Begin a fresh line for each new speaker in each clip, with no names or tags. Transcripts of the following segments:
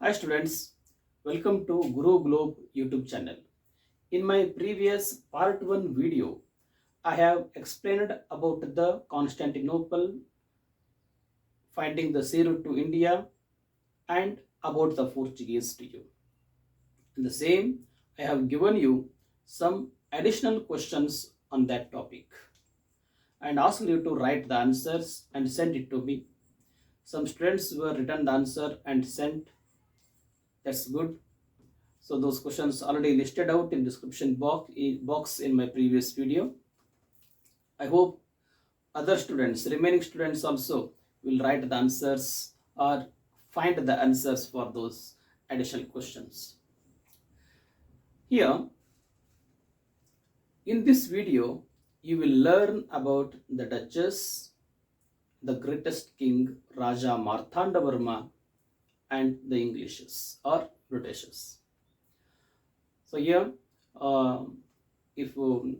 Hi students, welcome to Guru Globe YouTube channel. In my previous part 1 video, I have explained about the Constantinople, finding the sea route to India, and about the Portuguese to you. In the same, I have given you some additional questions on that topic and asked you to write the answers and send it to me. Some students were written the answer and sent. That's good. So those questions already listed out in description box in my previous video. I hope remaining students also will write the answers or find the answers for those additional questions. Here, in this video, you will learn about the Duchess, the greatest king Raja Marthanda Varma, and the Englishes or Britishes. So here, if you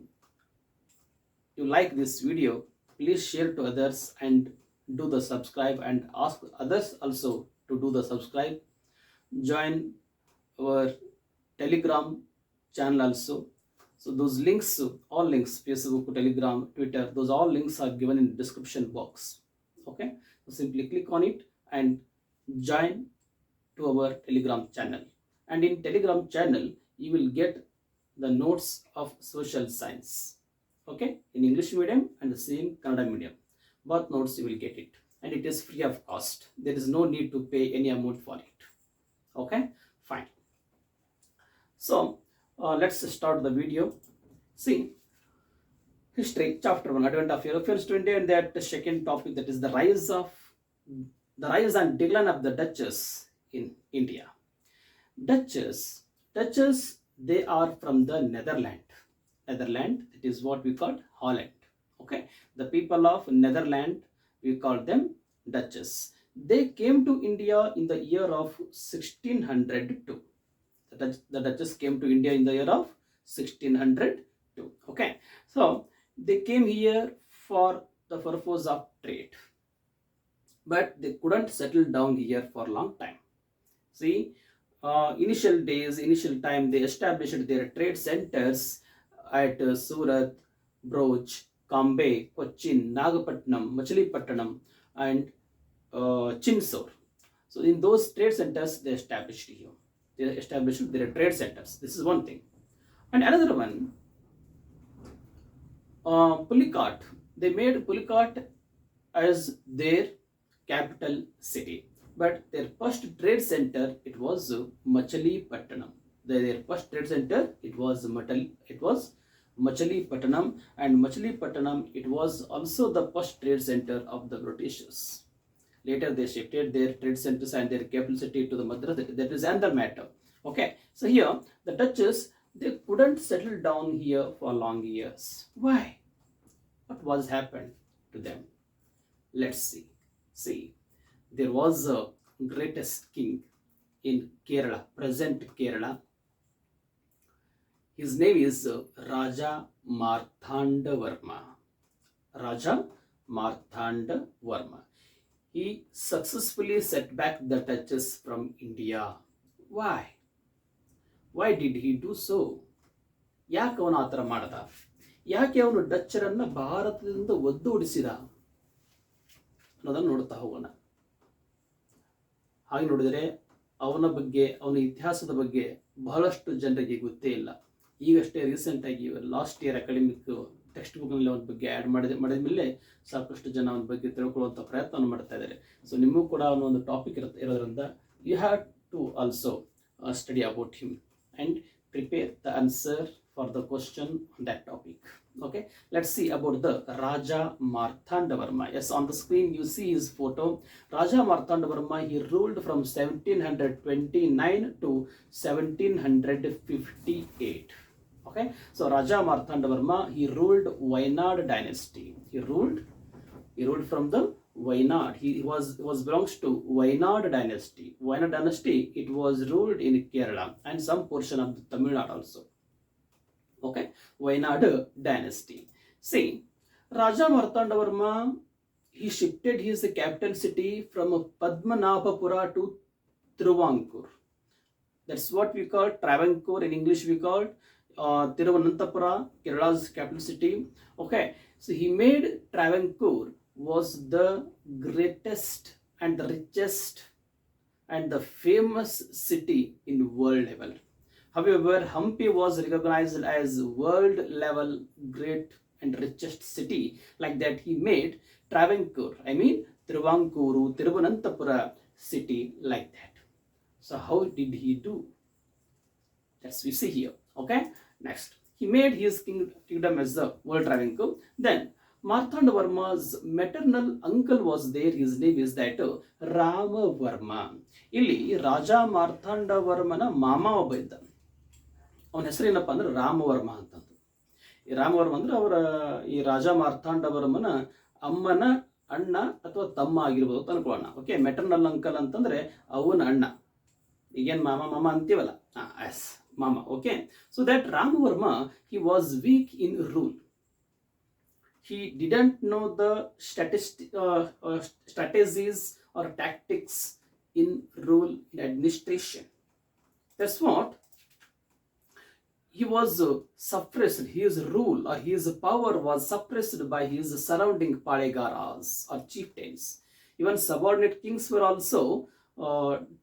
like this video, please share to others and do the subscribe and ask others also to do the subscribe. Join our Telegram channel also. So those links, all links, Facebook, Telegram, Twitter, those all links are given in the description box. Okay, so simply click on it and join to our Telegram channel. And in Telegram channel, you will get the notes of social science. Okay, in English medium and the same Kannada medium. Both notes you will get it. And it is free of cost. There is no need to pay any amount for it. Okay, fine. So, let's start the video. See, history, chapter 1, advent of Europeans to India, and that second topic, that is the rise and decline of the Duchess in India. Duchess, they are from the Netherlands. Netherlands, it is what we call Holland. Okay, the people of Netherlands, we call them Duchess. They came to India in the year of 1602. The Duchess came to India in the year of 1602. Okay, so they came here for the purpose of trade, but they couldn't settle down here for a long time. See, initial time, they established their trade centers at Surat, Broch, Kambe, Cochin, Nagapatnam, Machilipatnam, and Chinsor. So in those trade centers, they established here. They established their trade centers. This is one thing. And another one, Pulicat. They made Pulicat as their capital city. But their first trade center, it was Machilipatnam. Their first trade center, it was Machilipatnam, and Machilipatnam, it was also the first trade center of the Britishers. Later, they shifted their trade centers and their capital city to the Madras. That is another matter. Okay, so here the Duchess, they couldn't settle down here for long years. Why? What was happened to them? Let's see. See, there was a greatest king in Kerala, present Kerala. His name is Raja Marthanda Varma. Raja Marthanda Varma. He successfully set back the Duchess from India. Why? Why did he do so? ಯಾಕೆ ಅವನು ಆ ಥರ ಮಾಡ್ದ? ಯಾಕೆ ಅವನು ಡಚ್ಚರನ್ನು ಭಾರತದಿಂದ ಒದ್ದೋಡಿಸಿದ ಅನ್ನೋದನ್ನು ನೋಡ್ತಾ ಹೋಗೋಣ. ಹಾಗೆ ನೋಡಿದರೆ ಅವನ ಬಗ್ಗೆ, ಅವನ ಇತಿಹಾಸದ ಬಗ್ಗೆ ಬಹಳಷ್ಟು ಜನರಿಗೆ ಗೊತ್ತೇ ಇಲ್ಲ. ಈಗಷ್ಟೇ ರೀಸೆಂಟಾಗಿ ಲಾಸ್ಟ್ ಇಯರ್ ಅಕಾಡೆಮಿಕ್ ಟೆಕ್ಸ್ಟ್ ಬುಕ್ನಲ್ಲಿ ಅವನ ಬಗ್ಗೆ ಆ್ಯಡ್ ಮಾಡಿದ ಮೇಲೆ ಸಾಕಷ್ಟು ಜನ ಅವನ ಬಗ್ಗೆ ತಿಳ್ಕೊಳ್ಳುವಂಥ ಪ್ರಯತ್ನವನ್ನು ಮಾಡ್ತಾ ಇದ್ದಾರೆ. ಸೊ ನಿಮಗೂ ಕೂಡ ಅವನೊಂದು ಟಾಪಿಕ್ ಇರೋದ್ರಿಂದ you have to also study about him and prepare the answer for the question on that topic. Okay, let's see about the Raja Marthanda Varma. Yes, on the screen you see his photo. Raja Marthanda Varma, he ruled from 1729 to 1758. Okay, so Raja Marthanda Varma, he ruled Wynad dynasty. He ruled from the Wynad. He was belongs to Wynad dynasty. Wynad dynasty, it was ruled in Kerala and some portion of the Tamil Nadu also. Okay, Wynad dynasty. See, Raja Marthanda Varma, he shifted his capital city from Padmanabhapura to Tiruvankur. That's what we call Travancore. In English we call Tiruvanantapura, Kerala's capital city. Okay, so he made Travancore was the greatest and the richest and the famous city in world level. However, Hampi was recognized as world level great and richest city. Like that, he made Travancore, Tiruvankuru, Tiruvanantapura city like that. So how did he do? That's we see here. Okay, next he made his kingdom as the world Travancore. Then Marthanda Varma's maternal uncle was there. His name is that Rama Varma. ಇಲ್ಲಿ ರಾಜ ಮಾರ್ಥಾಂಡ ವರ್ಮನ ಮಾಮ ಒಬ್ಬ ಇದ್ದ. ಅವನ ಹೆಸರೇನಪ್ಪ ಅಂದ್ರೆ ರಾಮವರ್ಮ ಅಂತಂದು. ಈ ರಾಮವರ್ಮ ಅಂದ್ರೆ ಅವರ ಈ ರಾಜ ಮಾರ್ಥಾಂಡ ವರ್ಮನ ಅಮ್ಮನ ಅಣ್ಣ ಅಥವಾ ತಮ್ಮ ಆಗಿರ್ಬೋದು ಅಂತ ಅನ್ಕೊಳ್ಳೋಣ. ಓಕೆ, ಮೆಟರ್ನಲ್ ಅಂಕಲ್ ಅಂತಂದ್ರೆ ಅವನ ಅಣ್ಣ. ಈಗೇನು ಮಾಮ ಮಾಮ ಅಂತೀವಲ್ಲ, ಎಸ್ ಮಾಮ. Okay, so that Ramavarma he was weak in rule. He didn't know the strategies or tactics in rule, in administration. That's what he was suppressed. His rule or his power was suppressed by his surrounding palegaras or chieftains. Even subordinate kings were also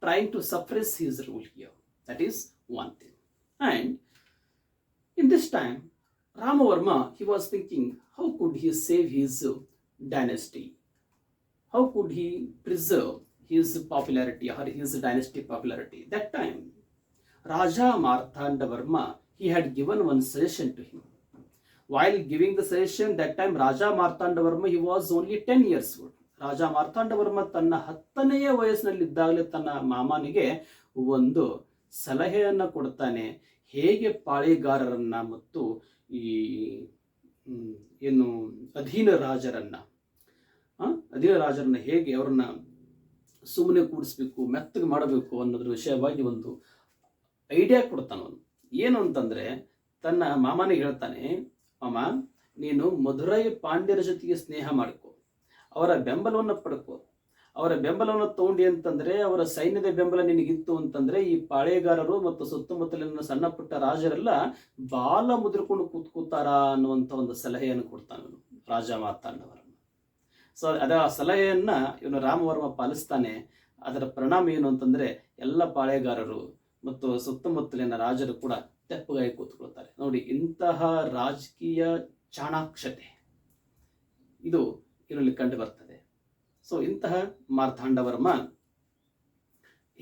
trying to suppress his rule here. That is one thing. And in this time, Ramavarma, he was thinking, how could he save his dynasty? How could he preserve his popularity or his dynasty popularity? That time, Raja Marthanda Varma, he had given one suggestion to him. While giving the suggestion, that time Raja Marthanda Varma, he was only 10 years old. Raja Marthanda Varma ತನ್ನ 10ನೇ ವಯಸ್ಸಿನಲ್ಲಿದ್ದಾಗಲೇ ತನ್ನ ಮಾಮನಿಗೆ ಒಂದು ಸಲಹೆಯನ್ನು ಕೊಡ್ತಾನೆ. ಹೇಗೆ ಪಾಳೆಗಾರರನ್ನ ಮತ್ತು ಈ ಏನು ಅಧೀನ ರಾಜರನ್ನ ಹೇಗೆ ಅವರನ್ನ ಸುಮ್ಮನೆ ಕೂಡಿಸ್ಬೇಕು, ಮೆತ್ತಗೆ ಮಾಡಬೇಕು ಅನ್ನೋದ್ರ ವಿಷಯವಾಗಿ ಒಂದು ಐಡಿಯಾ ಕೊಡ್ತಾನವನು. ಏನು ಅಂತಂದ್ರೆ, ತನ್ನ ಮಾಮನಿಗೆ ಹೇಳ್ತಾನೆ, ಮಾಮ ನೀನು ಮಧುರೈ ಪಾಂಡ್ಯರ ಜೊತೆಗೆ ಸ್ನೇಹ ಮಾಡ್ಕೊ, ಅವರ ಬೆಂಬಲವನ್ನು ಪಡ್ಕೊ. ಅವರ ಬೆಂಬಲವನ್ನು ತಗೊಂಡಿ ಅಂತಂದ್ರೆ, ಅವರ ಸೈನ್ಯದ ಬೆಂಬಲ ನಿನಗಿತ್ತು ಅಂತಂದ್ರೆ, ಈ ಪಾಳೆಗಾರರು ಮತ್ತು ಸುತ್ತಮುತ್ತಲಿನ ಸಣ್ಣ ಪುಟ್ಟ ರಾಜರೆಲ್ಲ ಬಾಲ ಮುದ್ರಕೊಂಡು ಕೂತ್ಕೋತಾರ ಅನ್ನುವಂಥ ಒಂದು ಸಲಹೆಯನ್ನು ಕೊಡ್ತಾನವನು ರಾಜ ಮಾರ್ತಾಂಡವರ್ಮ. ಸೊ ಅದ ಸಲಹೆಯನ್ನ ಇವನು ರಾಮವರ್ಮ ಪಾಲಿಸ್ತಾನೆ. ಅದರ ಪರಿಣಾಮ ಏನು ಅಂತಂದ್ರೆ, ಎಲ್ಲ ಪಾಳೆಗಾರರು ಮತ್ತು ಸುತ್ತಮುತ್ತಲಿನ ರಾಜರು ಕೂಡ ತೆಪ್ಪಗಾಗಿ ಕೂತ್ಕೊಳ್ತಾರೆ. ನೋಡಿ, ಇಂತಹ ರಾಜಕೀಯ ಚಾಣಾಕ್ಷತೆ ಇದು ಇದರಲ್ಲಿ ಕಂಡು ಬರ್ತದೆ. ಸೊ ಇಂತಹ ಮಾರ್ಥಾಂಡ ವರ್ಮ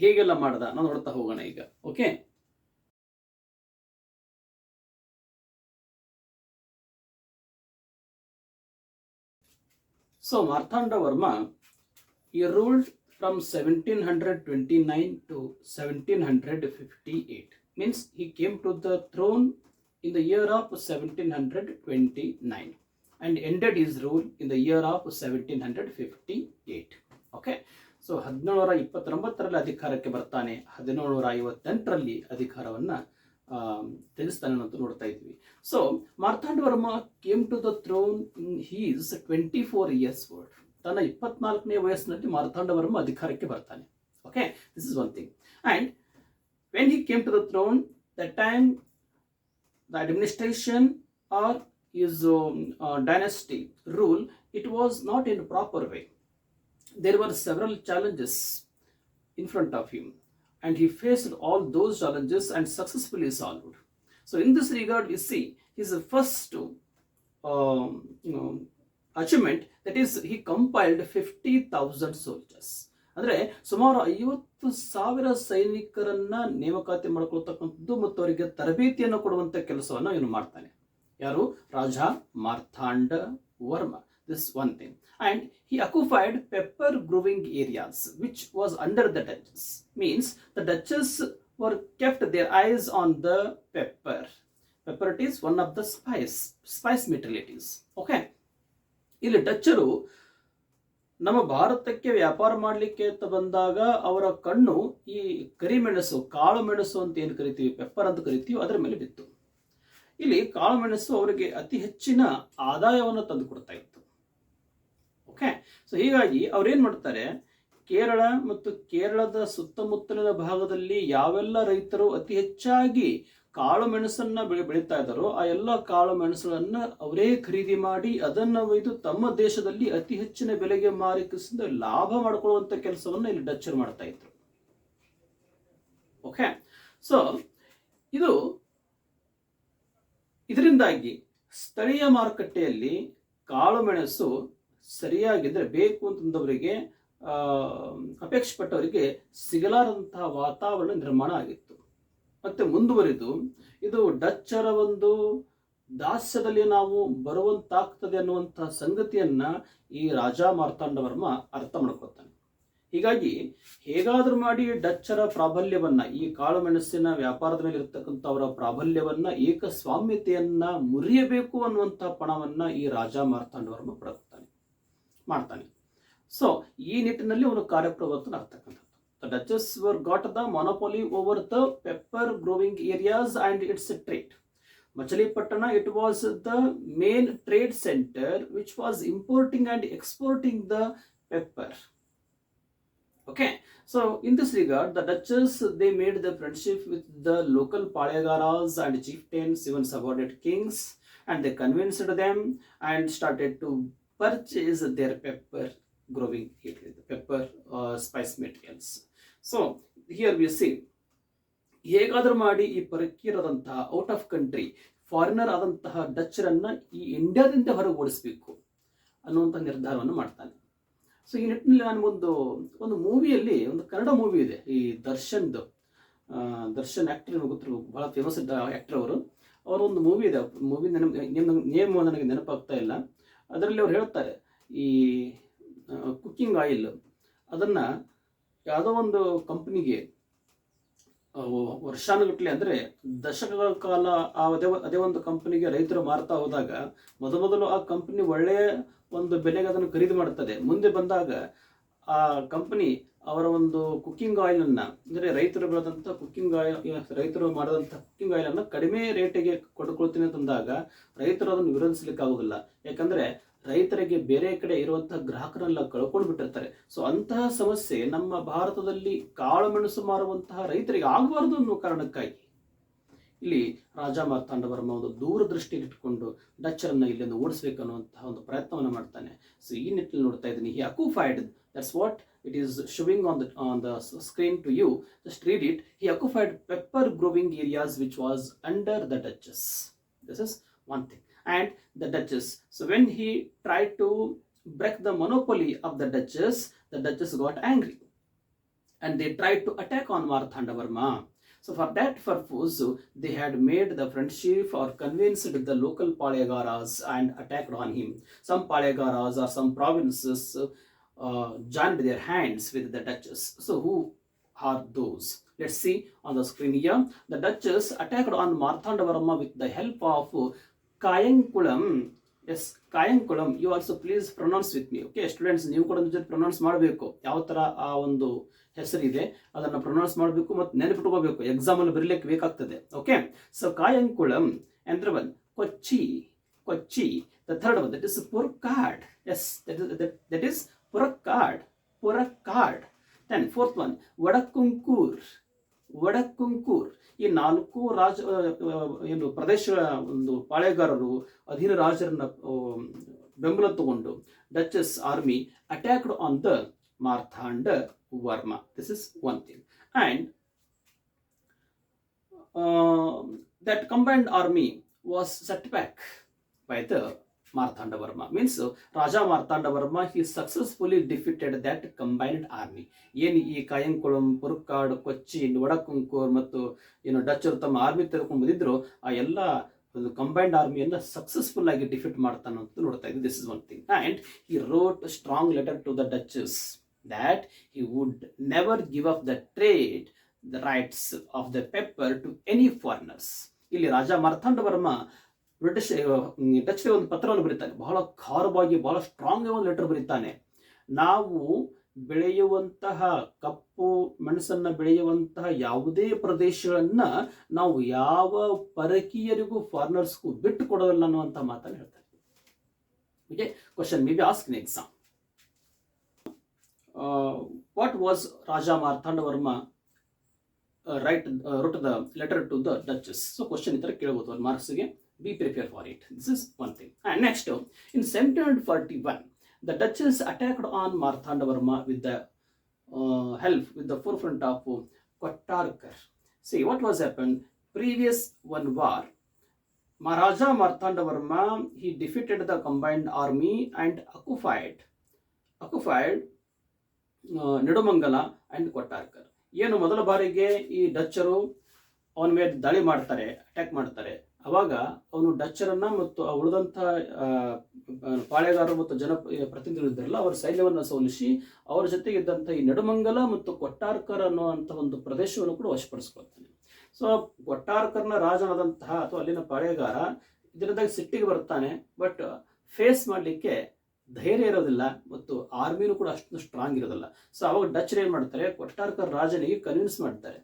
ಹೇಗೆಲ್ಲ ಮಾಡ್ದ ನಾವು ನೋಡ್ತಾ ಹೋಗೋಣ ಈಗ. Okay, so Marthanda Varma he ruled from 1729 to 1758. Means he came to the throne in the year of 1729 and ended his rule in the year of 1758. Okay, so 1729ರಲ್ಲಿ ಅಧಿಕಾರಕ್ಕೆ ಬರ್ತಾನೆ, 1758ರಲ್ಲಿ ಅಧಿಕಾರವನ್ನ ತೆಗೆಸ್ತಾನೆ ಅಂತ ನೋಡ್ತಾ ಇದ್ವಿ. So Marthanda Varma came to the throne in his 24 years old. ತನ್ನ 24ನೇ ವಯಸ್ಸಿನಲ್ಲಿ ಮಾರ್ಥಾಂಡ ವರ್ಮ ಅಧಿಕಾರಕ್ಕೆ ಬರ್ತಾನೆ. Okay, this is one thing. And when he came to the throne, that time the administration or his dynasty rule, it was not in a proper way. There were several challenges in front of him and he faced all those challenges and successfully solved. So in this regard, we see his first achievement, that is he compiled 50,000 soldiers. ಅಂದರೆ ಸುಮಾರು 50,000 ಸೈನಿಕರನ್ನ ನೇಮಕಾತಿ ಮಾಡ್ಕೊಳ್ತಕ್ಕಂಥದ್ದು ಮತ್ತು ಅವರಿಗೆ ತರಬೇತಿಯನ್ನು ಕೊಡುವಂಥ ಕೆಲಸವನ್ನು ಇವನು ಮಾಡ್ತಾನೆ. ಯಾರು? ರಾಜ Marthanda Varma. This one thing. And he occupied pepper growing areas which was under the Duchess. Means the Duchess were kept their eyes on the pepper. Pepper it is one of the spice material it is. Okay, ಇಲ್ಲಿ ಡಚ್ಚರು ನಮ್ಮ ಭಾರತಕ್ಕೆ ವ್ಯಾಪಾರ ಮಾಡಲಿಕ್ಕೆ ಅಂತ ಬಂದಾಗ ಅವರ ಕಣ್ಣು ಈ ಕರಿಮೆಣಸು, ಕಾಳು ಮೆಣಸು ಅಂತ ಏನು ಕರಿತೀವಿ, ಪೆಪ್ಪರ್ ಅಂತ ಕರಿತೀವಿ, ಅದರ ಮೇಲೆ ಬಿತ್ತು. ಇಲ್ಲಿ ಕಾಳು ಮೆಣಸು ಅವರಿಗೆ ಅತಿ ಹೆಚ್ಚಿನ ಆದಾಯವನ್ನು ತಂದು ಕೊಡ್ತಾ ಇತ್ತು. ಓಕೆ, ಸೊ ಹೀಗಾಗಿ ಅವ್ರೇನ್ ಮಾಡ್ತಾರೆ, ಕೇರಳ ಮತ್ತು ಕೇರಳದ ಸುತ್ತಮುತ್ತಲಿನ ಭಾಗದಲ್ಲಿ ಯಾವೆಲ್ಲ ರೈತರು ಅತಿ ಹೆಚ್ಚಾಗಿ ಕಾಳು ಮೆಣಸನ್ನ ಬೆಳೀತಾ ಇದ್ದಾರೋ ಆ ಎಲ್ಲ ಕಾಳು ಮೆಣಸುಗಳನ್ನ ಅವರೇ ಖರೀದಿ ಮಾಡಿ ಅದನ್ನು ಒಯ್ದು ತಮ್ಮ ದೇಶದಲ್ಲಿ ಅತಿ ಹೆಚ್ಚಿನ ಬೆಲೆಗೆ ಮಾರಿಕಿಸಿದ ಲಾಭ ಮಾಡಿಕೊಳ್ಳುವಂತ ಕೆಲಸವನ್ನ ಇಲ್ಲಿ ಡಚ್ಚರು ಮಾಡ್ತಾ ಇದ್ರು. ಓಕೆ, ಸೊ ಇದರಿಂದಾಗಿ ಸ್ಥಳೀಯ ಮಾರುಕಟ್ಟೆಯಲ್ಲಿ ಕಾಳು ಮೆಣಸು ಸರಿಯಾಗಿದ್ರೆ ಬೇಕು ಅಂತಂದವರಿಗೆ ಅಪೇಕ್ಷೆ ಪಟ್ಟವರಿಗೆ ಸಿಗಲಾರದಂತಹ ವಾತಾವರಣ ನಿರ್ಮಾಣ ಆಗಿತ್ತು. ಮತ್ತೆ ಮುಂದುವರಿದು ಇದು ಡಚ್ಚರ ಒಂದು ದಾಸ್ಯದಲ್ಲಿ ನಾವು ಬರುವಂತಾಗ್ತದೆ ಅನ್ನುವಂತಹ ಸಂಗತಿಯನ್ನ ಈ ರಾಜ ಮಾರ್ತಾಂಡ ವರ್ಮ ಅರ್ಥ ಮಾಡ್ಕೊತಾನೆ. ಹೀಗಾಗಿ ಹೇಗಾದ್ರೂ ಮಾಡಿ ಡಚ್ಚರ ಪ್ರಾಬಲ್ಯವನ್ನ, ಈ ಕಾಳು ಮೆಣಸಿನ ವ್ಯಾಪಾರದ ಮೇಲೆ ಇರತಕ್ಕಂಥ ಅವರ ಪ್ರಾಬಲ್ಯವನ್ನ, ಏಕಸ್ವಾಮ್ಯತೆಯನ್ನ ಮುರಿಯಬೇಕು ಅನ್ನುವಂತಹ ಪಣವನ್ನ ಈ ರಾಜ ಮಾರ್ತಾಂಡ ವರ್ಮ ಮಾಡ್ತಾನೆ. ಸೊ ಈ ನಿಟ್ಟಿನಲ್ಲಿ ಅವನು ಕಾರ್ಯಪ್ರವರ್ತನಾಗ್ತಕ್ಕಂಥದ್ದು. The Duchess got the monopoly over the pepper growing areas and its trade. Machilipatana, it was the main trade center which was importing and exporting the pepper. Okay, so in this regard, the Duchess, they made the friendship with the local Palayagaras and chieftains, even subordinate kings, and they convinced them and started to purchase their pepper growing area, the pepper spice materials. So here we see, ಹೇಗಾದ್ರೂ ಮಾಡಿ ಈ ಪರಕೀಯರಾದಂತಹ out of country foreigner ಆದಂತಹ ಡಚ್ಚರನ್ನ ಈ ಇಂಡಿಯಾದಿಂದ ಹೊರಗೆ ಓಡಿಸ್ಬೇಕು ಅನ್ನುವಂಥ ನಿರ್ಧಾರವನ್ನು ಮಾಡ್ತಾನೆ. ಸೊ ಈ ನಿಟ್ಟಿನಲ್ಲಿ ನಾನು ಒಂದು ಮೂವಿಯಲ್ಲಿ, ಒಂದು ಕನ್ನಡ ಮೂವಿ ಇದೆ, ಈ ದರ್ಶನ್ ಆಕ್ಟರ್ ಗೊತ್ತಿರೋ, ಬಹಳ ಫೇಮಸ್ ಆಕ್ಟರ್ ಅವರ ಒಂದು ಮೂವಿ ಇದೆ. ಮೂವಿ ನೇಮ್ ನನಗೆ ನೆನಪಾಗ್ತಾ ಇಲ್ಲ. ಅದರಲ್ಲಿ ಅವ್ರು ಹೇಳ್ತಾರೆ, ಈ ಕುಕ್ಕಿಂಗ್ ಆಯಿಲ್ ಅದನ್ನ ಯಾವುದೋ ಒಂದು ಕಂಪನಿಗೆ ವರ್ಷಾನುಗಟ್ಟಲೆ ಅಂದರೆ ದಶಕಗಳ ಕಾಲ ಅದೇ ಒಂದು ಕಂಪನಿಗೆ ರೈತರು ಮಾರ್ತಾ ಹೋದಾಗ ಮೊದಲು ಆ ಕಂಪನಿ ಒಳ್ಳೆಯ ಒಂದು ಬೆಲೆಗೆ ಅದನ್ನು ಖರೀದಿ ಮಾಡುತ್ತದೆ. ಮುಂದೆ ಬಂದಾಗ ಆ ಕಂಪನಿ ಅವರ ಒಂದು ಕುಕ್ಕಿಂಗ್ ಆಯಿಲನ್ನ, ಅಂದರೆ ರೈತರು ಬೆಳೆದಂಥ ರೈತರು ಮಾಡಿದಂಥ ಕುಕ್ಕಿಂಗ್ ಆಯಿಲನ್ನು ಕಡಿಮೆ ರೇಟಿಗೆ ಕೊಡ್ಕೊಳ್ತೀನಿ ಅಂತಂದಾಗ ರೈತರು ಅದನ್ನು ವಿರೋಧಿಸಲಿಕ್ಕೆ ಆಗೋದಿಲ್ಲ. ಯಾಕಂದರೆ ರೈತರಿಗೆ ಬೇರೆ ಕಡೆ ಇರುವಂತಹ ಗ್ರಾಹಕರೆಲ್ಲ ಕಳ್ಕೊಂಡು ಬಿಟ್ಟಿರ್ತಾರೆ. ಸೊ ಅಂತಹ ಸಮಸ್ಯೆ ನಮ್ಮ ಭಾರತದಲ್ಲಿ ಕಾಳು ಮೆಣಸು ಮಾರುವಂತಹ ರೈತರಿಗೆ ಆಗಬಾರ್ದು ಅನ್ನೋ ಕಾರಣಕ್ಕಾಗಿ ಇಲ್ಲಿ ರಾಜ ಮಾರ್ತಾಂಡ ವರ್ಮ ಒಂದು ದೂರದೃಷ್ಟಿಯಲ್ಲಿ ಇಟ್ಕೊಂಡು ಡಚ್ಚರನ್ನ ಇಲ್ಲಿಂದ ಓಡಿಸ್ಬೇಕು ಅನ್ನುವಂತಹ ಒಂದು ಪ್ರಯತ್ನವನ್ನು ಮಾಡ್ತಾನೆ. ಸೊ ಈ ನಿಟ್ಟಿನಲ್ಲಿ ನೋಡ್ತಾ ಇದ್ದೀನಿ, he occupied, that's what it is showing on the screen to you. Just read it. He occupied pepper growing areas which was under the Duchess. This is one thing. And the Duchess, so when he tried to break the monopoly of the Duchess got angry and they tried to attack on Marthanda Varma. So for that purpose, they had made the friendship or convinced the local Palayagaras and attacked on him. Some Palayagaras or some provinces joined their hands with the Duchess. So who are those? Let's see on the screen here. The Duchess attacked on Marthanda Varma with the help of Kayankulam. Yes, Kayankulam. You also please pronounce with me. Okay, students, ನೀವು ಕೂಡ ಜೊತೆ pronounce ಮಾಡಬೇಕು. ಯಾವ ತರ ಆ ಒಂದು ಹೆಸರಿದೆ ಅದನ್ನ ಪ್ರೊನೌನ್ಸ್ ಮಾಡಬೇಕು ಮತ್ತು ನೆನಪಿಟ್ಕೋಬೇಕು, ಎಕ್ಸಾಮ್ ಅಲ್ಲಿ ಬರೀಲಿಕ್ಕೆ ಬೇಕಾಗ್ತದೆ. ಓಕೆ, ಸೊ ಕಾಯಂಕುಳಂ ಅಂದ್ರೆ ಒಂದು ಕೊಚ್ಚಿ. The third one, that is Purkad. Yes, that is Purakkad. Then fourth one, Vadakunkur. ಈ 4 ಪ್ರದೇಶಗಳ ಒಂದು ಪಾಳೆಗಾರರು ಅಧೀನ ರಾಜರನ್ನ ಬೆಂಬಲ ತಗೊಂಡು Dutches army attacked on the Marthanda Varma. This is one thing. And that combined army was set back by the Marthanda Varma. Means Raja Marthanda Varma, he successfully defeated that combined army. ಏನು ಈ ಕಾಯಂಕುಳಂ, ಪುರುಕ್ಕಾಡ್, ಕೊಚ್ಚಿ, ವಡಕುಂಕೂರ್ ಮತ್ತು ಡಚ್ಚರು ತಮ್ಮ ಆರ್ಮಿ ತೆಗೆದುಕೊಂಡು ಬಂದಿದ್ರು, ಆ ಎಲ್ಲ ಒಂದು combined ಆರ್ಮಿಯನ್ನ ಸಕ್ಸಸ್ಫುಲ್ ಆಗಿ ಡಿಫೀಟ್ ಮಾಡ್ತಾನೆ ಅಂತ ನೋಡ್ತಾ ಇದ್ವಿ. This is one thing. And he wrote a strong letter to the Dutches that he would never give up the trade, the rights of the pepper to any foreigners. ಇಲ್ಲಿ ರಾಜ Marthanda Varma Dutch ಒಂದು ಪತ್ರವನ್ನು ಬರೀತಾನೆ, ಬಹಳ ಖಾರವಾಗಿ, ಬಹಳ ಸ್ಟ್ರಾಂಗ್ ಒಂದು letter ಬರೀತಾನೆ. ನಾವು ಬೆಳೆಯುವಂತಹ ಕಪ್ಪು ಮೆಣಸನ್ನ ಬೆಳೆಯುವಂತಹ ಯಾವುದೇ ಪ್ರದೇಶಗಳನ್ನ ನಾವು ಯಾವ ಪರಕೀಯರಿಗೂ ಫಾರಿನರ್ಸ್ಗೂ ಬಿಟ್ಟು ಕೊಡೋದಿಲ್ಲ ಅನ್ನುವಂತಹ ಮಾತನ್ನು ಹೇಳ್ತಾರೆ. Okay, question may be ask in exam. what was Raja Marthanda Varma wrote the letter to the Duchess? So question ಇತರ ಕೇಳಬಹುದು ಒಂದು ಮಾರ್ಕ್ಸ್ಗೆ. Be prepared for it. This is one thing. And next, in 1741, the Duchess attacked on Marthanda Varma with the help with the forefront of Kottarkar. See what was happened. Previous one war, Maharaja Marthanda Varma, he defeated the combined army and occupied Nidumangala and Kottarakkara. ಏನು ಮೊದಲ ಬಾರಿಗೆ ಈ ಡಚ್ಚರು ಅವನ ಮೇಲೆ ದಾಳಿ ಮಾಡ್ತಾರೆ, attack ಮಾಡ್ತಾರೆ. ಅವಾಗ ಅವನು ಡಚ್ಚರನ್ನ ಮತ್ತು ಉಳಿದಂಥ ಪಾಳೆಗಾರರು ಮತ್ತು ಪ್ರತಿನಿಧಿಗಳಿದ್ದಾರಲ್ಲ ಅವರ ಸೈನ್ಯವನ್ನು ಸೋಲಿಸಿ ಅವರ ಜೊತೆಗೆ ಇದ್ದಂಥ ಈ ನಡುಮಂಗಲ ಮತ್ತು ಕೊಟ್ಟಾರ್ಕರ್ ಅನ್ನುವಂಥ ಒಂದು ಪ್ರದೇಶವನ್ನು ಕೂಡ ವಶಪಡಿಸ್ಕೊಳ್ತಾನೆ. ಸೊ ಕೊಟ್ಟಾರ್ಕರ್ನ ರಾಜನಾದಂತಹ ಅಥವಾ ಅಲ್ಲಿನ ಪಾಳೆಗಾರ ಇದರದಾಗ ಸಿಟ್ಟಿಗೆ ಬರ್ತಾನೆ, ಬಟ್ ಫೇಸ್ ಮಾಡಲಿಕ್ಕೆ ಧೈರ್ಯ ಇರೋದಿಲ್ಲ ಮತ್ತು ಆರ್ಮಿನೂ ಕೂಡ ಅಷ್ಟು ಸ್ಟ್ರಾಂಗ್ ಇರೋದಿಲ್ಲ. ಸೊ ಅವಾಗ ಡಚ್ ಏನ್ ಮಾಡ್ತಾರೆ, ಕೊಟ್ಟಾರ್ಕರ್ ರಾಜನಿಗೆ ಕನ್ವಿನ್ಸ್ ಮಾಡ್ತಾರೆ,